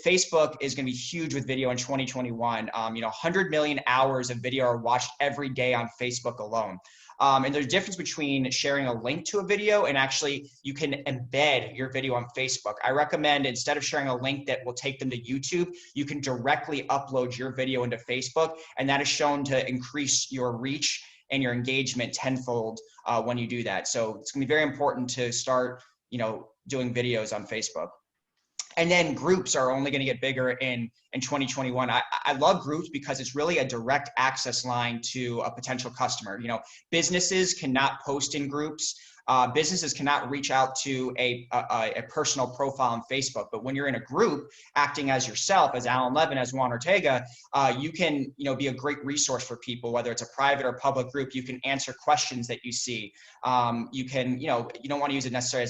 S2: Facebook is going to be huge with video in 2021. 100 million hours of video are watched every day on Facebook alone. And there's a difference between sharing a link to a video and actually you can embed your video on Facebook. I recommend, instead of sharing a link that will take them to YouTube, you can directly upload your video into Facebook, and that is shown to increase your reach and your engagement tenfold when you do that. So it's going to be very important to start, doing videos on Facebook. And then groups are only going to get bigger in 2021. I love groups because it's really a direct access line to a potential customer. Businesses cannot post in groups. Businesses cannot reach out to a personal profile on Facebook. But when you're in a group, acting as yourself, as Alan Levin, as Juan Ortega, you can be a great resource for people, whether it's a private or public group. You can answer questions that you see. You can, you don't want to use it necessarily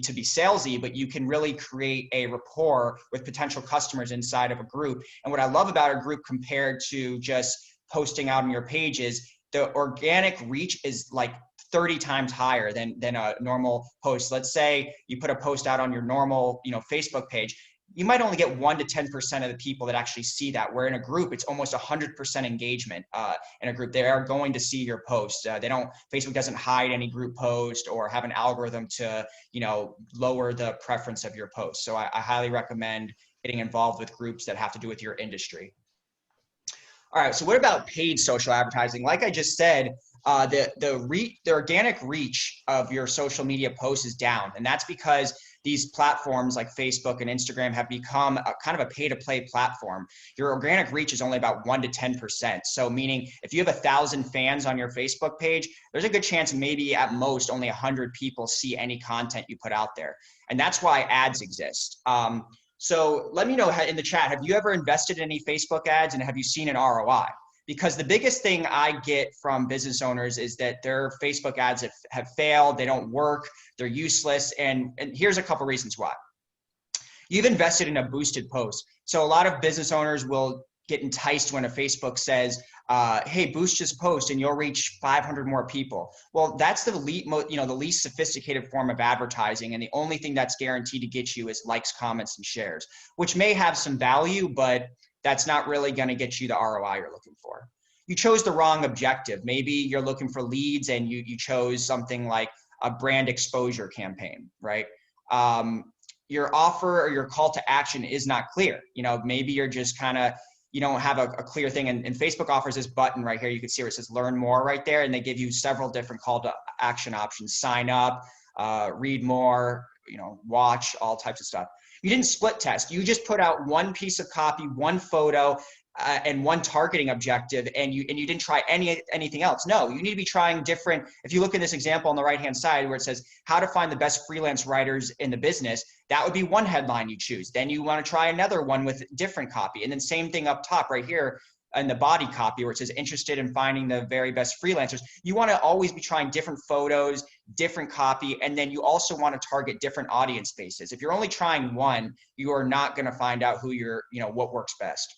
S2: to be salesy, but you can really create a rapport with potential customers inside of a group. And what I love about a group compared to just posting out on your page is the organic reach is like 30 times higher than a normal post. Let's say you put a post out on your normal, Facebook page. You might only get 1 to 10% of the people that actually see that, where in a group, it's almost 100% engagement in a group. They are going to see your post. Facebook doesn't hide any group post or have an algorithm to, lower the preference of your post. So I highly recommend getting involved with groups that have to do with your industry. All right, so what about paid social advertising? Like I just said, the organic reach of your social media posts is down, and that's because these platforms like Facebook and Instagram have become kind of a pay-to-play platform. Your organic reach is only about 1 to 10%. So meaning if you have 1,000 fans on your Facebook page, there's a good chance maybe at most only 100 people see any content you put out there. And that's why ads exist. So let me know in the chat, have you ever invested in any Facebook ads and have you seen an ROI? Because the biggest thing I get from business owners is that their Facebook ads have failed, they don't work, they're useless. And here's a couple reasons why. You've invested in a boosted post. So a lot of business owners will get enticed when a Facebook says, hey, boost this post and you'll reach 500 more people. Well, that's the least sophisticated form of advertising. And the only thing that's guaranteed to get you is likes, comments, and shares, which may have some value, but that's not really going to get you the ROI you're looking for. You chose the wrong objective. Maybe you're looking for leads and you chose something like a brand exposure campaign, right? Your offer or your call to action is not clear. Maybe you're just kind of, you don't have a clear thing. And Facebook offers this button right here. You can see where it says learn more right there. And they give you several different call to action options: sign up, read more, watch, all types of stuff. You didn't split test. You just put out one piece of copy, one photo, and one targeting objective, and you didn't try anything else. No, you need to be trying different. If you look at this example on the right-hand side where it says how to find the best freelance writers in the business, that would be one headline you choose. Then you want to try another one with different copy. And then same thing up top right here in the body copy where it says interested in finding the very best freelancers. You want to always be trying different photos, different copy, and then you also want to target different audience bases. If you're only trying one, you are not going to find out who what works best.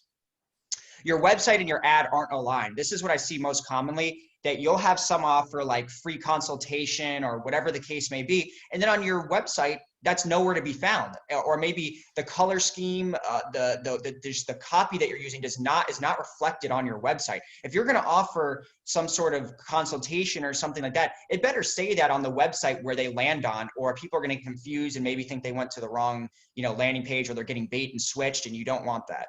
S2: Your website and your ad aren't aligned. This is what I see most commonly, that you'll have some offer like free consultation or whatever the case may be. And then on your website, that's nowhere to be found. Or maybe the color scheme, the copy that you're using is not reflected on your website. If you're going to offer some sort of consultation or something like that, it better say that on the website where they land on, or people are going to get confused and maybe think they went to the wrong, landing page, or they're getting bait and switched, and you don't want that.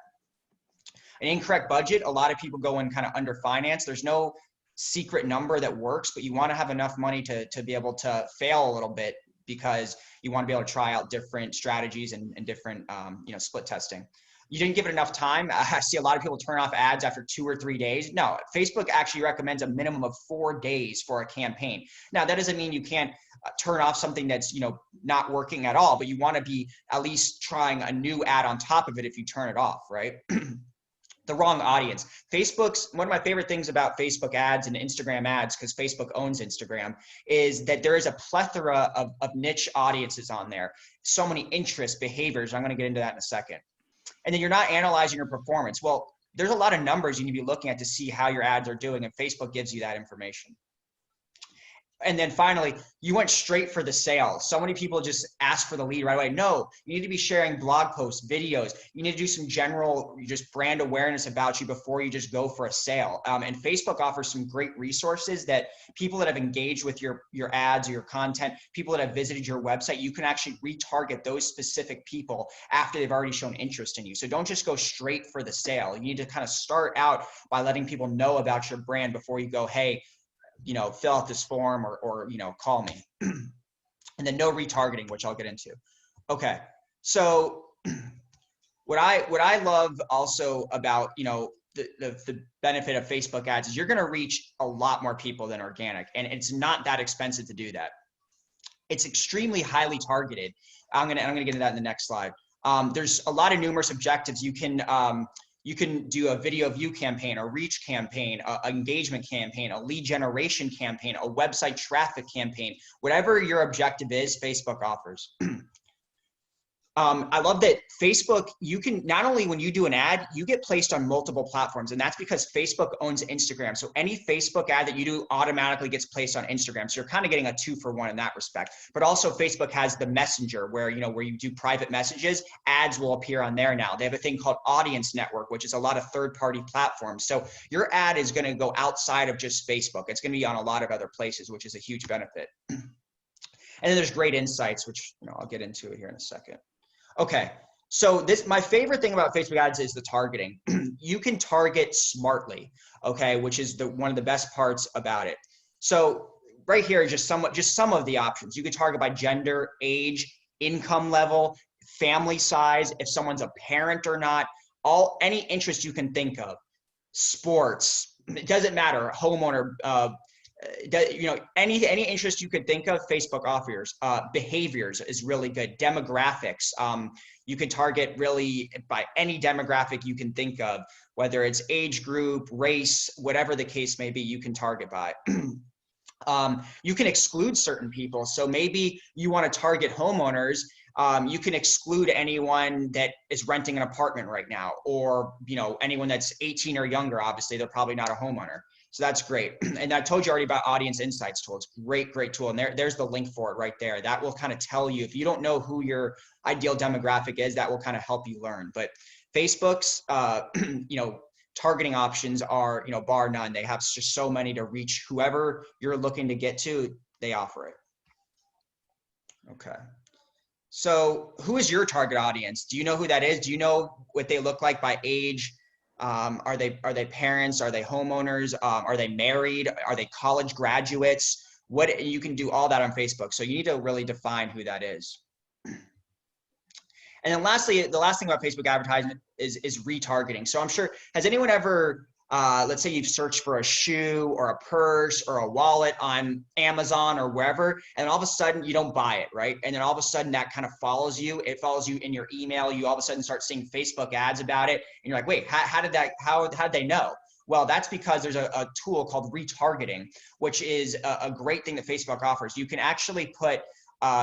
S2: An incorrect budget, a lot of people go in kind of under finance. There's no secret number that works, but you want to have enough money to be able to fail a little bit because you want to be able to try out different strategies and different, split testing. You didn't give it enough time. I see a lot of people turn off ads after 2 or 3 days. No, Facebook actually recommends a minimum of 4 days for a campaign. Now, that doesn't mean you can't turn off something that's, not working at all, but you want to be at least trying a new ad on top of it if you turn it off, right? The wrong audience. One of my favorite things about Facebook ads and Instagram ads, because Facebook owns Instagram, is that there is a plethora of niche audiences on there. So many interests, behaviors. I'm going to get into that in a second. And then you're not analyzing your performance. Well, there's a lot of numbers you need to be looking at to see how your ads are doing, and Facebook gives you that information. And then finally, you went straight for the sale. So many people just ask for the lead right away. No, you need to be sharing blog posts, videos. You need to do some general just brand awareness about you before you just go for a sale. And Facebook offers some great resources that people that have engaged with your ads or your content, people that have visited your website, you can actually retarget those specific people after they've already shown interest in you. So don't just go straight for the sale. You need to kind of start out by letting people know about your brand before you go, hey, fill out this form or call me. And then no retargeting, which I'll get into. Okay. So what I love also about, the benefit of Facebook ads is you're going to reach a lot more people than organic. And it's not that expensive to do that. It's extremely highly targeted. I'm going to get into that in the next slide. There's a lot of numerous objectives. You can do a video view campaign, a reach campaign, an engagement campaign, a lead generation campaign, a website traffic campaign, whatever your objective is, Facebook offers. I love that Facebook, you can, not only when you do an ad, you get placed on multiple platforms, and that's because Facebook owns Instagram. So any Facebook ad that you do automatically gets placed on Instagram. So you're kind of getting a 2-for-1 in that respect. But also Facebook has the Messenger where you do private messages, ads will appear on there now. They have a thing called Audience Network, which is a lot of third-party platforms. So your ad is going to go outside of just Facebook. It's going to be on a lot of other places, which is a huge benefit. And then there's great insights, which I'll get into it here in a second. Okay, so my favorite thing about Facebook ads is the targeting. You can target smartly, okay, which is one of the best parts about it. So right here is just some of the options. You can target by gender, age, income level, family size, if someone's a parent or not, any interest you can think of, sports, it doesn't matter, homeowner, any interest you could think of, Facebook offers. Behaviors is really good. Demographics, you can target really by any demographic you can think of, whether it's age group, race, whatever the case may be, you can target by. You can exclude certain people. So maybe you want to target homeowners. You can exclude anyone that is renting an apartment right now, or anyone that's 18 or younger. Obviously, they're probably not a homeowner. So that's great. And I told you already about Audience Insights tool. It's great tool. And there's the link for it right there. That will kind of tell you, if you don't know who your ideal demographic is, that will kind of help you learn. But Facebook's, targeting options are, bar none. They have just so many to reach whoever you're looking to get to, they offer it. Okay. So who is your target audience? Do you know who that is? Do you know what they look like by age? Are they parents? Are they homeowners? Are they married? Are they college graduates? You can do all that on Facebook. So you need to really define who that is. And then lastly, the last thing about Facebook advertisement is retargeting. So I'm sure, has anyone ever, let's say you've searched for a shoe or a purse or a wallet on Amazon or wherever, and all of a sudden you don't buy it, right? And then all of a sudden that kind of follows you. It follows you in your email. You all of a sudden start seeing Facebook ads about it. And you're like, wait, how did they know? Well, that's because there's a tool called retargeting, which is a great thing that Facebook offers. You can actually put,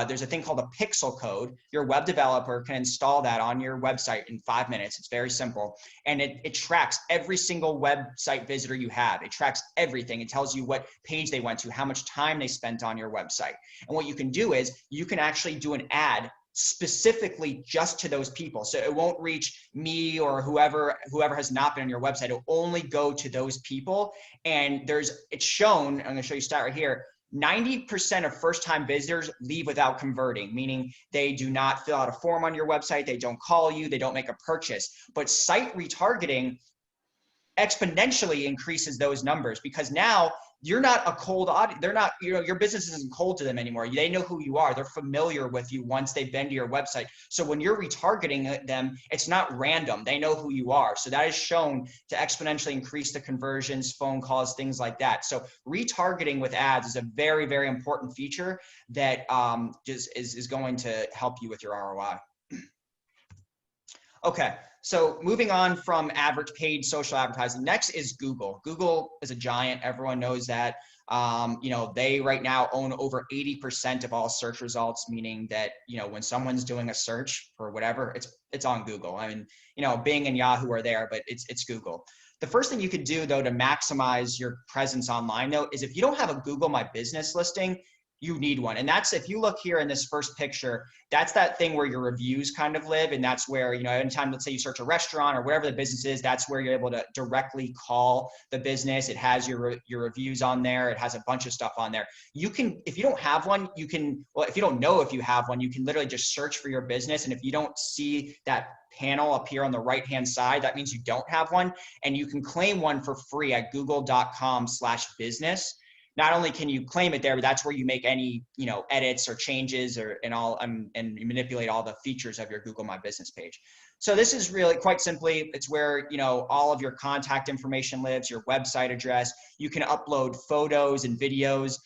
S2: there's a thing called a pixel code. Your web developer can install that on your website in 5 minutes. It's very simple. And it tracks every single website visitor you have. It tracks everything. It tells you what page they went to, how much time they spent on your website. And what you can do is you can actually do an ad specifically just to those people. So it won't reach me or whoever has not been on your website. It'll only go to those people. And it's shown, I'm gonna show you a stat right here, 90% of first-time visitors leave without converting, meaning they do not fill out a form on your website, they don't call you, they don't make a purchase. But site retargeting exponentially increases those numbers, because now you're not a cold audience. They're not, your business isn't cold to them anymore. They know who you are. They're familiar with you once they've been to your website. So when you're retargeting them, it's not random. They know who you are. So that is shown to exponentially increase the conversions, phone calls, things like that. So retargeting with ads is a very, very important feature that just is going to help you with your ROI. Okay, so moving on from average paid social advertising, next is Google. Google is a giant, everyone knows that. They right now own over 80% of all search results, meaning that, when someone's doing a search for whatever, it's on Google. I mean, Bing and Yahoo are there, but it's Google. The first thing you could do though to maximize your presence online though is if you don't have a Google My Business listing, you need one. And that's, if you look here in this first picture, that's that thing where your reviews kind of live. And that's where, anytime, let's say you search a restaurant or whatever the business is, that's where you're able to directly call the business. It has your reviews on there. It has a bunch of stuff on there. You can, if you don't have one, if you don't know if you have one, you can literally just search for your business. And if you don't see that panel up here on the right-hand side, that means you don't have one. And you can claim one for free at google.com/business. Not only can you claim it there, but that's where you make any, edits or changes and you manipulate all the features of your Google My Business page. So this is really quite simply, it's where, all of your contact information lives, your website address. You can upload photos and videos.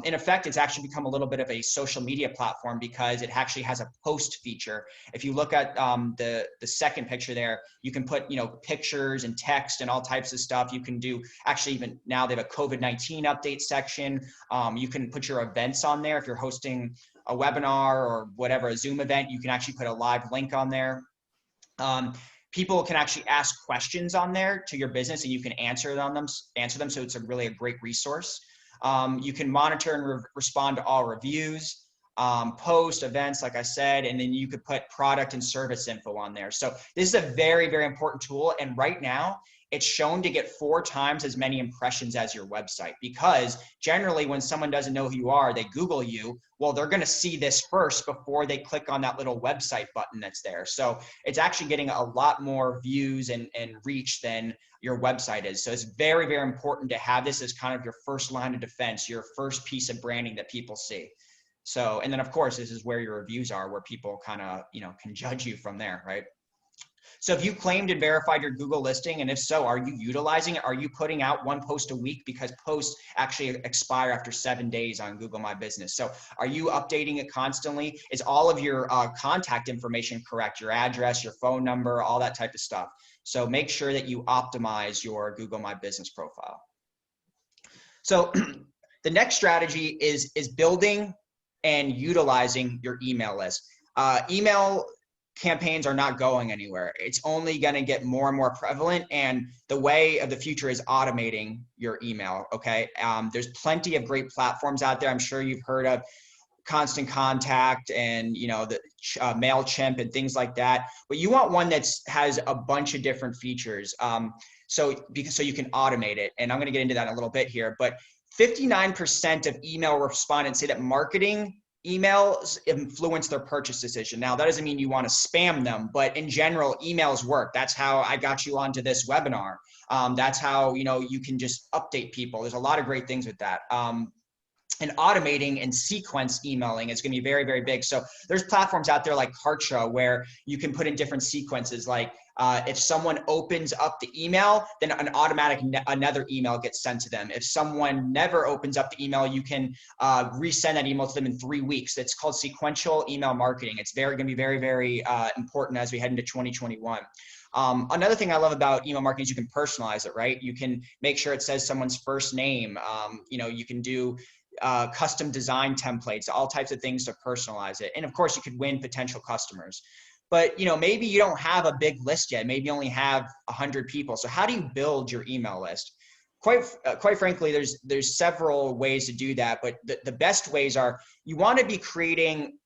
S2: In effect, it's actually become a little bit of a social media platform because it actually has a post feature. If you look at the second picture there, you can put, pictures and text and all types of stuff. You can do, actually even now they have a COVID-19 update section. You can put your events on there. If you're hosting a webinar or whatever, a Zoom event, you can actually put a live link on there. People can actually ask questions on there to your business and you can answer them. So it's really a great resource. You can monitor and respond to all reviews, post events, like I said, and then you could put product and service info on there. So this is a very, very important tool. And right now it's shown to get 4 times as many impressions as your website, because generally when someone doesn't know who you are, they Google you, well, they're going to see this first before they click on that little website button that's there. So it's actually getting a lot more views and reach than your website is. So it's very, very important to have this as kind of your first line of defense, your first piece of branding that people see. So, and then of course, this is where your reviews are, where people kind of, can judge you from there, right? So if you claimed and verified your Google listing, and if so, are you utilizing it? Are you putting out 1 post a week? Because posts actually expire after 7 days on Google My Business. So are you updating it constantly? Is all of your contact information correct? Your address, your phone number, all that type of stuff. So make sure that you optimize your Google My Business profile. So the next strategy is building and utilizing your email list. Email campaigns are not going anywhere. It's only going to get more and more prevalent, and the way of the future is automating your email. Okay. There's plenty of great platforms out there. I'm sure you've heard of Constant Contact and, the MailChimp and things like that, but you want one that has a bunch of different features. So you can automate it. And I'm going to get into that in a little bit here, but 59% of email respondents say that marketing emails influence their purchase decision. Now, that doesn't mean you want to spam them, but in general, emails work. That's how I got you onto this webinar. That's how, you can just update people. There's a lot of great things with that. And automating and sequence emailing is going to be very, very big. So there's platforms out there like Kartra where you can put in different sequences. Like if someone opens up the email, then an automatic another email gets sent to them. If someone never opens up the email, you can resend that email to them in 3 weeks. It's called sequential email marketing. It's going to be very, very important as we head into 2021. Another thing I love about email marketing is you can personalize it, right? You can make sure it says someone's first name. You can do custom design templates, all types of things to personalize it. And of course you could win potential customers, but maybe you don't have a big list yet. Maybe you only have 100 people. So how do you build your email list? Quite frankly, there's several ways to do that, but the best ways are you want to be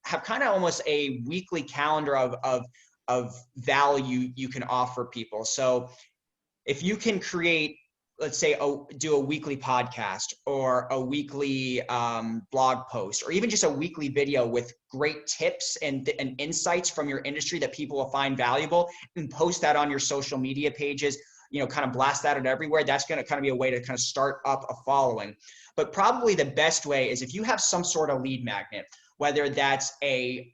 S2: have kind of almost a weekly calendar of value you can offer people. So if you can create, let's say, do a weekly podcast or a weekly blog post, or even just a weekly video with great tips and insights from your industry that people will find valuable, and post that on your social media pages. kind of blast that out everywhere. That's going to kind of be a way to kind of start up a following. But probably the best way is if you have some sort of lead magnet, whether that's a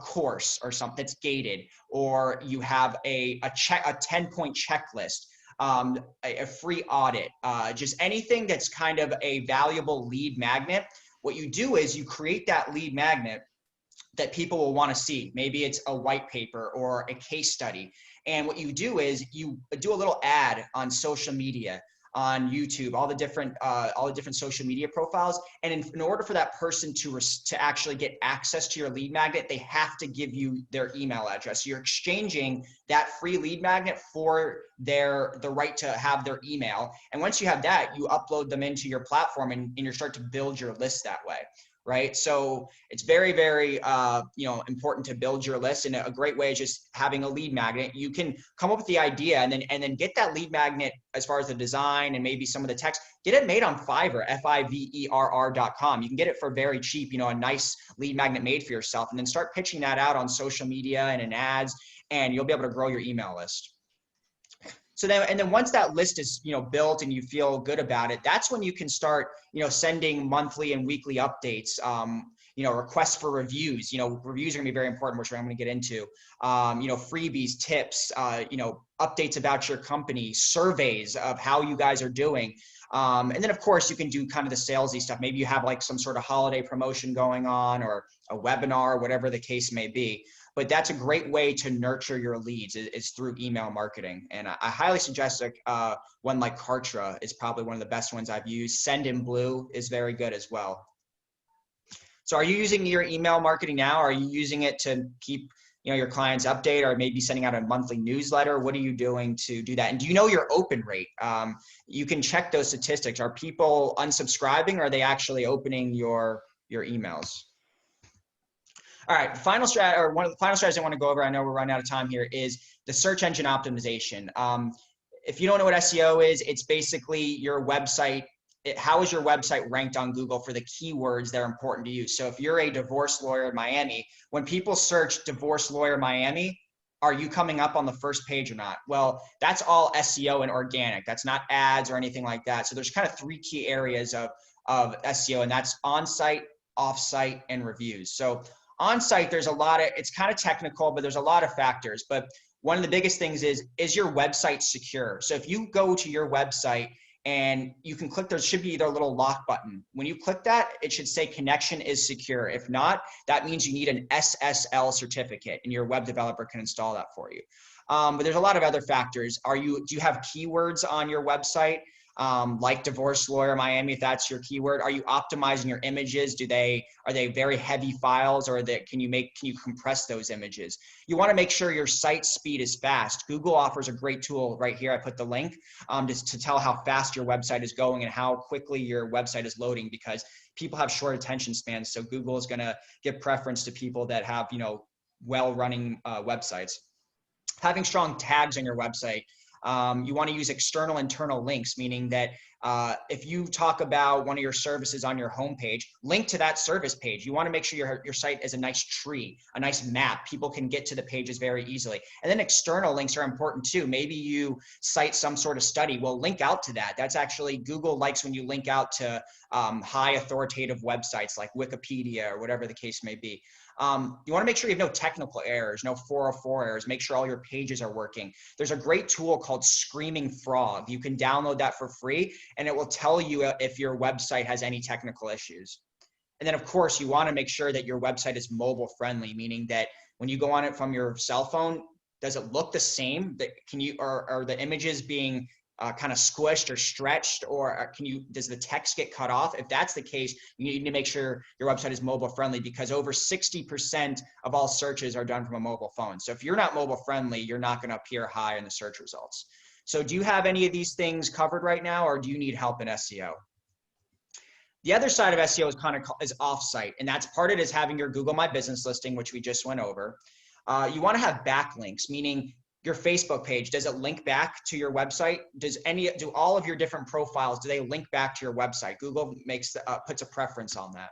S2: course or something that's gated, or you have a 10-point checklist, a free audit, just anything that's kind of a valuable lead magnet. What you do is you create that lead magnet that people will want to see. Maybe it's a white paper or a case study. And what you do is you do a little ad on social media, on YouTube, all the different social media profiles. And in order for that person to actually get access to your lead magnet, they have to give you their email address. You're exchanging that free lead magnet for the right to have their email. And once you have that, you upload them into your platform, and you start to build your list that way. Right. So it's very, very, important to build your list. And a great way is just having a lead magnet. You can come up with the idea and then get that lead magnet as far as the design and maybe some of the text, get it made on Fiverr, Fiverr.com. You can get it for very cheap, a nice lead magnet made for yourself, and then start pitching that out on social media and in ads, and you'll be able to grow your email list. So then once that list is, built and you feel good about it, that's when you can start, sending monthly and weekly updates, requests for reviews. Reviews are gonna be very important, which I'm gonna get into, freebies, tips, updates about your company, surveys of how you guys are doing. And then of course you can do kind of the salesy stuff. Maybe you have like some sort of holiday promotion going on, or a webinar, whatever the case may be. But that's a great way to nurture your leads, is through email marketing. And I highly suggest one like Kartra is probably one of the best ones I've used. Sendinblue is very good as well. So are you using your email marketing now? Are you using it to keep your clients updated, or maybe sending out a monthly newsletter? What are you doing to do that? And do you know your open rate? You can check those statistics. Are people unsubscribing, or are they actually opening your emails? All right, one of the final strategies I want to go over, I know we're running out of time here, is the search engine optimization. If you don't know what SEO is, it's basically your website. How is your website ranked on Google for the keywords that are important to you? So if you're a divorce lawyer in Miami, when people search divorce lawyer Miami, are you coming up on the first page or not? Well, that's all SEO and organic. That's not ads or anything like that. So there's kind of three key areas of SEO, and that's on-site, off-site, and reviews. So on-site, there's a lot of, it's kind of technical, but there's a lot of factors. But one of the biggest things is your website secure? So if you go to your website and you can click, there should be either a little lock button. When you click that, it should say connection is secure. If not, that means you need an SSL certificate, and your web developer can install that for you. But there's a lot of other factors. Do you have keywords on your website? Like divorce lawyer Miami, if that's your keyword. Are you optimizing your images? Are they very heavy files, or can you compress those images? You want to make sure your site speed is fast. Google offers a great tool right here. I put the link just to tell how fast your website is going and how quickly your website is loading, because people have short attention spans. So Google is going to give preference to people that have, well-running websites. Having strong tags on your website. You want to use external internal links, meaning that if you talk about one of your services on your homepage, link to that service page. You want to make sure your site is a nice tree, a nice map. People can get to the pages very easily. And then external links are important too. Maybe you cite some sort of study. Well, link out to that. That's actually, Google likes when you link out to high authoritative websites like Wikipedia or whatever the case may be. You want to make sure you have no technical errors, no 404 errors. Make sure all your pages are working. There's a great tool called Screaming Frog. You can download that for free, and it will tell you if your website has any technical issues. And then, of course, you want to make sure that your website is mobile friendly, meaning that when you go on it from your cell phone, does it look the same? Are the images being kind of squished or stretched, or does the text get cut off? If that's the case, you need to make sure your website is mobile friendly, because over 60% of all searches are done from a mobile phone. So if you're not mobile friendly, you're not going to appear high in the search results. So do you have any of these things covered right now, or do you need help in SEO? The other side of SEO is offsite, and that's part of it is having your Google My Business listing, which we just went over. You want to have backlinks, meaning your Facebook page, does it link back to your website? Do all of your different profiles, do they link back to your website? Google puts a preference on that.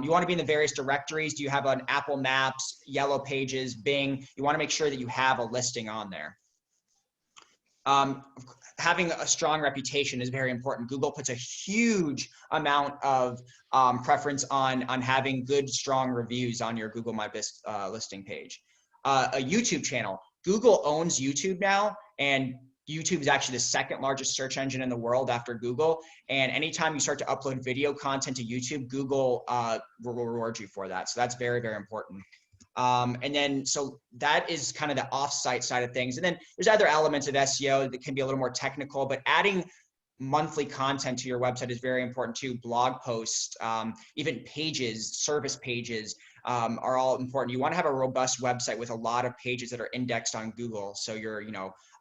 S2: You want to be in the various directories. Do you have an Apple Maps, Yellow Pages, Bing? You want to make sure that you have a listing on there. Um, Having a strong reputation is very important. Google puts a huge amount of preference on having good, strong reviews on your Google My Business listing page. A YouTube channel. Google owns YouTube now, and YouTube is actually the second largest search engine in the world after Google. And anytime you start to upload video content to YouTube, Google will reward you for that. So that's very, very important. And then, so that is kind of the off-site side of things. And then there's other elements of SEO that can be a little more technical, but adding monthly content to your website is very important too. Blog posts, even pages, service pages are all important. You want to have a robust website with a lot of pages that are indexed on Google, so you're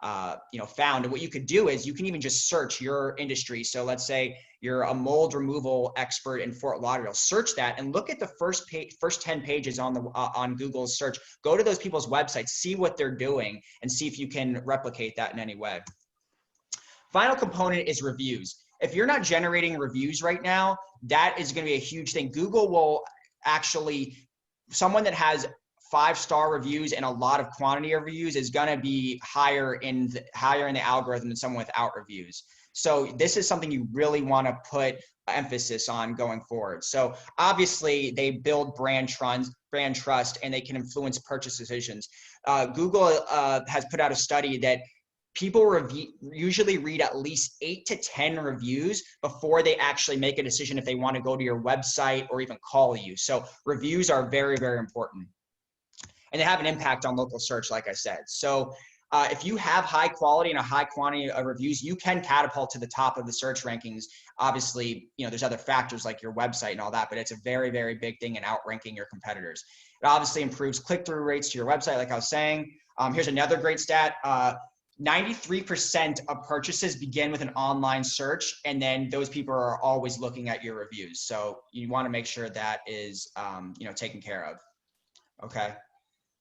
S2: found. And what you could do is you can even just search your industry. So let's say you're a mold removal expert in Fort Lauderdale. Search that and look at the first 10 pages on Google's search. Go to those people's websites, see what they're doing, and see if you can replicate that in any way. Final component is reviews. If you're not generating reviews right now, that is going to be a huge thing. Google will actually, someone that has 5-star reviews and a lot of quantity of reviews is going to be higher in the algorithm than someone without reviews. So this is something you really want to put emphasis on going forward. So obviously they build brand trust, and they can influence purchase decisions. Google has put out a study that people usually read at least 8 to 10 reviews before they actually make a decision if they want to go to your website or even call you. So reviews are very, very important. And they have an impact on local search, like I said. So if you have high quality and a high quantity of reviews, you can catapult to the top of the search rankings. Obviously, there's other factors like your website and all that, but it's a very, very big thing in outranking your competitors. It obviously improves click-through rates to your website, like I was saying. Here's another great stat. 93% of purchases begin with an online search, and then those people are always looking at your reviews. So you want to make sure that is taken care of. Okay.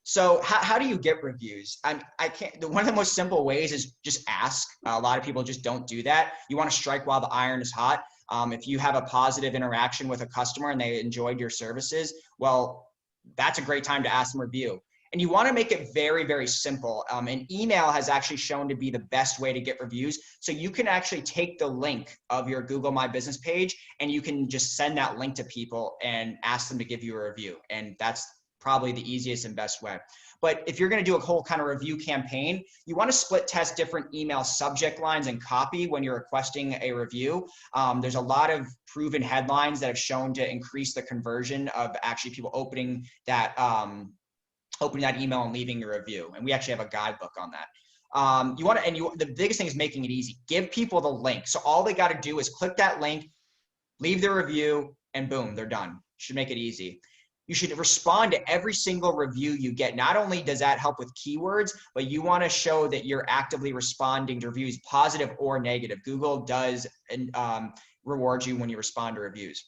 S2: So how do you get reviews? I can't. One of the most simple ways is just ask. A lot of people just don't do that. You want to strike while the iron is hot. If you have a positive interaction with a customer and they enjoyed your services, well, that's a great time to ask them review. And you want to make it very, very simple. And email has actually shown to be the best way to get reviews. So you can actually take the link of your Google My Business page, and you can just send that link to people and ask them to give you a review. And that's probably the easiest and best way. But if you're going to do a whole kind of review campaign, you want to split test different email subject lines and copy when you're requesting a review. There's a lot of proven headlines that have shown to increase the conversion of actually people opening that email and leaving a review. And we actually have a guidebook on that. The biggest thing is making it easy. Give people the link. So all they got to do is click that link, leave their review, and boom, they're done. Should make it easy. You should respond to every single review you get. Not only does that help with keywords, but you want to show that you're actively responding to reviews, positive or negative. Google does reward you when you respond to reviews.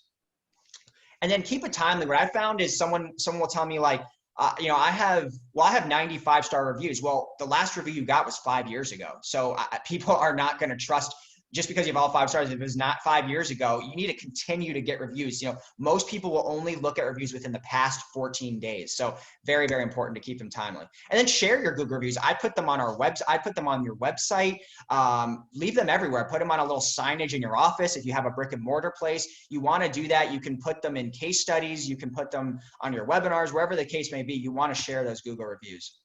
S2: And then keep it timely. What I found is someone will tell me like, I have 95-star reviews. Well, the last review you got was 5 years ago. So people are not going to trust just because you have all 5 stars. If it was not 5 years ago, you need to continue to get reviews. Most people will only look at reviews within the past 14 days. So very, very important to keep them timely. And then share your Google reviews. I put them on our website. I put them on your website. Leave them everywhere. Put them on a little signage in your office. If you have a brick and mortar place, you want to do that. You can put them in case studies. You can put them on your webinars, wherever the case may be. You want to share those Google reviews.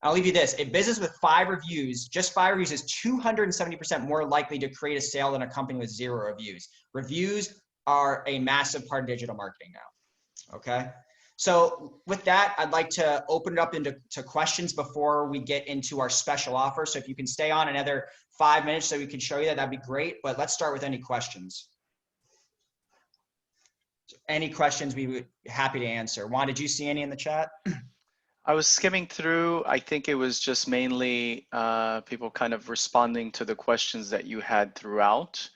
S2: I'll leave you this. A business with 5 reviews, just 5 reviews, is 270% more likely to create a sale than a company with 0 reviews. Reviews are a massive part of digital marketing now. Okay. So with that, I'd like to open it up into questions before we get into our special offer. So if you can stay on another 5 minutes so we can show you that'd be great. But let's start with any questions. Any questions we would be happy to answer. Juan, did you see any in the chat?
S1: I was skimming through. I think it was just mainly people kind of responding to the questions that you had throughout.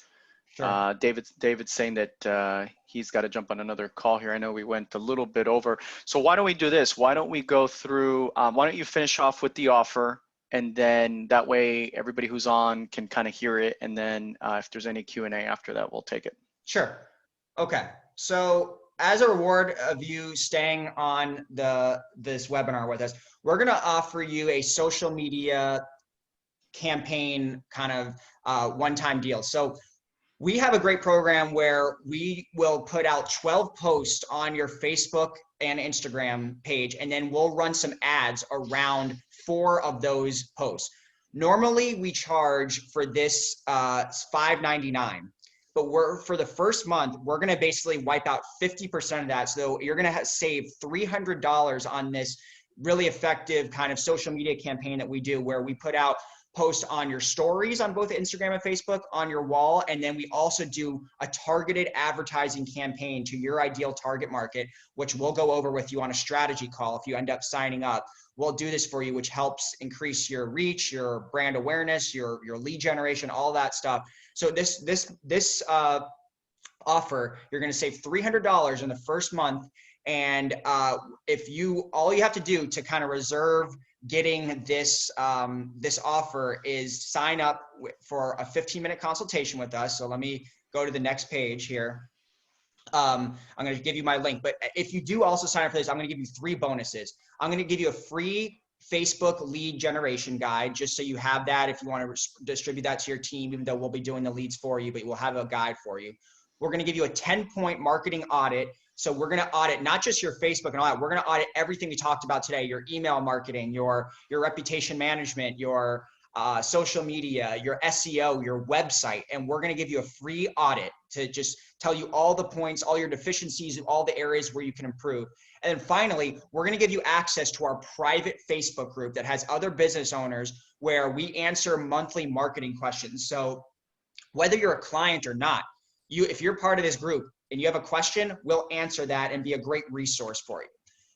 S1: Sure. David's saying that he's got to jump on another call here. I know we went a little bit over. So why don't we do this? Why don't we go through, why don't you finish off with the offer, and then that way everybody who's on can kind of hear it. And then if there's any Q&A after that, we'll take it.
S2: Sure. Okay. So as a reward of you staying on this webinar with us, we're going to offer you a social media campaign kind of one-time deal. So we have a great program where we will put out 12 posts on your Facebook and Instagram page, and then we'll run some ads around 4 of those posts. Normally we charge for this $5.99, but for the first month, we're gonna basically wipe out 50% of that. So you're gonna save $300 on this really effective kind of social media campaign that we do, where we put out post on your stories on both Instagram and Facebook on your wall. And then we also do a targeted advertising campaign to your ideal target market, which we'll go over with you on a strategy call if you end up signing up. We'll do this for you, which helps increase your reach, your brand awareness, your lead generation, all that stuff. So this offer, you're going to save $300 in the first month. And all you have to do to kind of reserve getting this offer is sign up for a 15-minute consultation with us. So let me go to the next page here. I'm going to give you my link, but if you do also sign up for this, I'm going to give you 3 bonuses. I'm going to give you a free Facebook lead generation guide, just so you have that if you want to distribute that to your team, even though we'll be doing the leads for you, but we'll have a guide for you. We're going to give you a 10-point marketing audit. So we're going to audit not just your Facebook and all that. We're going to audit everything we talked about today: your email marketing, your reputation management, your social media, your SEO, your website. And we're going to give you a free audit to just tell you all the points, all your deficiencies, and all the areas where you can improve. And then finally, we're going to give you access to our private Facebook group that has other business owners, where we answer monthly marketing questions. So whether you're a client or not, if you're part of this group and you have a question, we'll answer that and be a great resource for you.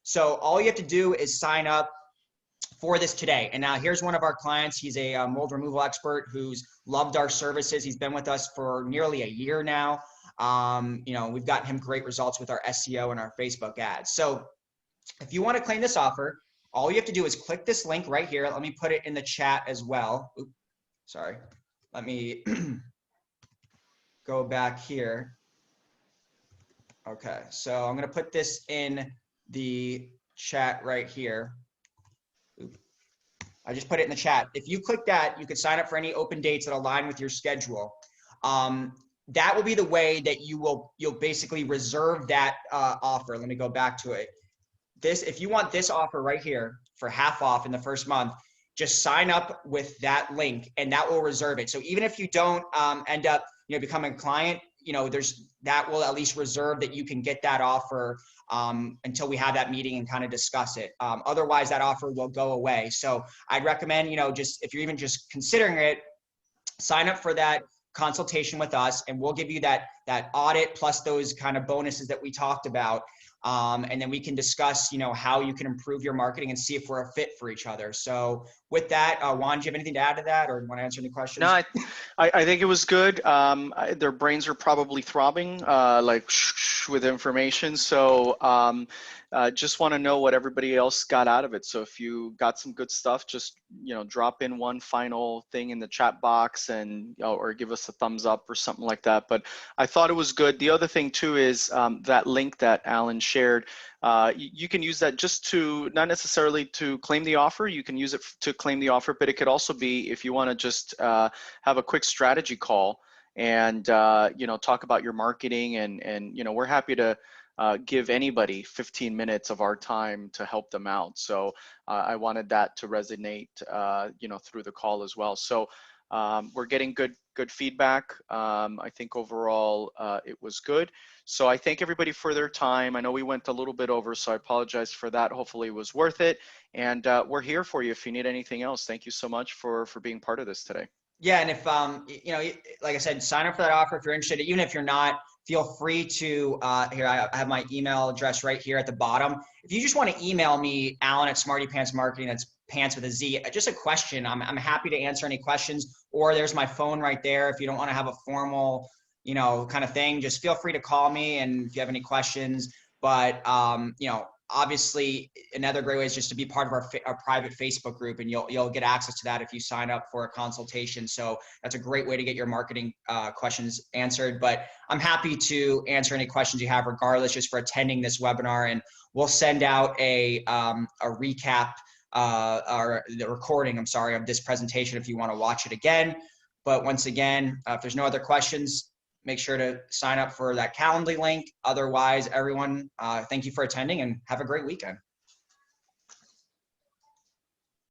S2: So all you have to do is sign up for this today. And now here's one of our clients. He's a mold removal expert who's loved our services. He's been with us for nearly a year now. We've gotten him great results with our SEO and our Facebook ads. So if you want to claim this offer, all you have to do is click this link right here. Let me put it in the chat as well. Oops, sorry. Let me go back here. Okay, so I'm going to put this in the chat right here. Oops. I just put it in the chat. If you click that, you could sign up for any open dates that align with your schedule. That will be the way that you'll basically reserve that offer. Let me go back to it. If you want this offer right here for half off in the first month, just sign up with that link and that will reserve it. So even if you don't end up becoming a client, that will at least reserve that you can get that offer until we have that meeting and kind of discuss it. Otherwise, that offer will go away. So I'd recommend, if you're even just considering it, sign up for that consultation with us, and we'll give you that audit plus those kind of bonuses that we talked about. And then we can discuss, how you can improve your marketing and see if we're a fit for each other. So with that, Juan, do you have anything to add to that, or want to answer any questions?
S1: No, I think it was good. Their brains are probably throbbing, with information. So just want to know what everybody else got out of it. So if you got some good stuff, just drop in one final thing in the chat box and or give us a thumbs up or something like that. But I thought it was good. The other thing too is that link that Alan shared. You can use that just to, not necessarily to claim the offer. You can use it to claim the offer, but it could also be if you want to just have a quick strategy call and talk about your marketing, and we're happy to give anybody 15 minutes of our time to help them out. So I wanted that to resonate through the call as well. So we're getting good feedback. I think overall it was good. So I thank everybody for their time. I know we went a little bit over, so I apologize for that. Hopefully it was worth it. And we're here for you if you need anything else. Thank you so much for being part of this today.
S2: Yeah, and if like I said, sign up for that offer if you're interested. Even if you're not, feel free to here. I have my email address right here at the bottom. If you just want to email me, Alan at Smarty Pantz Marketing. That's Pants with a Z. Just a question. I'm happy to answer any questions. Or there's my phone right there. If you don't want to have a formal, kind of thing, just feel free to call me. And if you have any questions, but obviously another great way is just to be part of our private Facebook group, and you'll get access to that if you sign up for a consultation. So that's a great way to get your marketing questions answered. But I'm happy to answer any questions you have regardless, just for attending this webinar, and we'll send out a recap or the recording, I'm sorry, of this presentation if you want to watch it again. But once again, if there's no other questions, make sure to sign up for that Calendly link. Otherwise, everyone, thank you for attending and have a great weekend.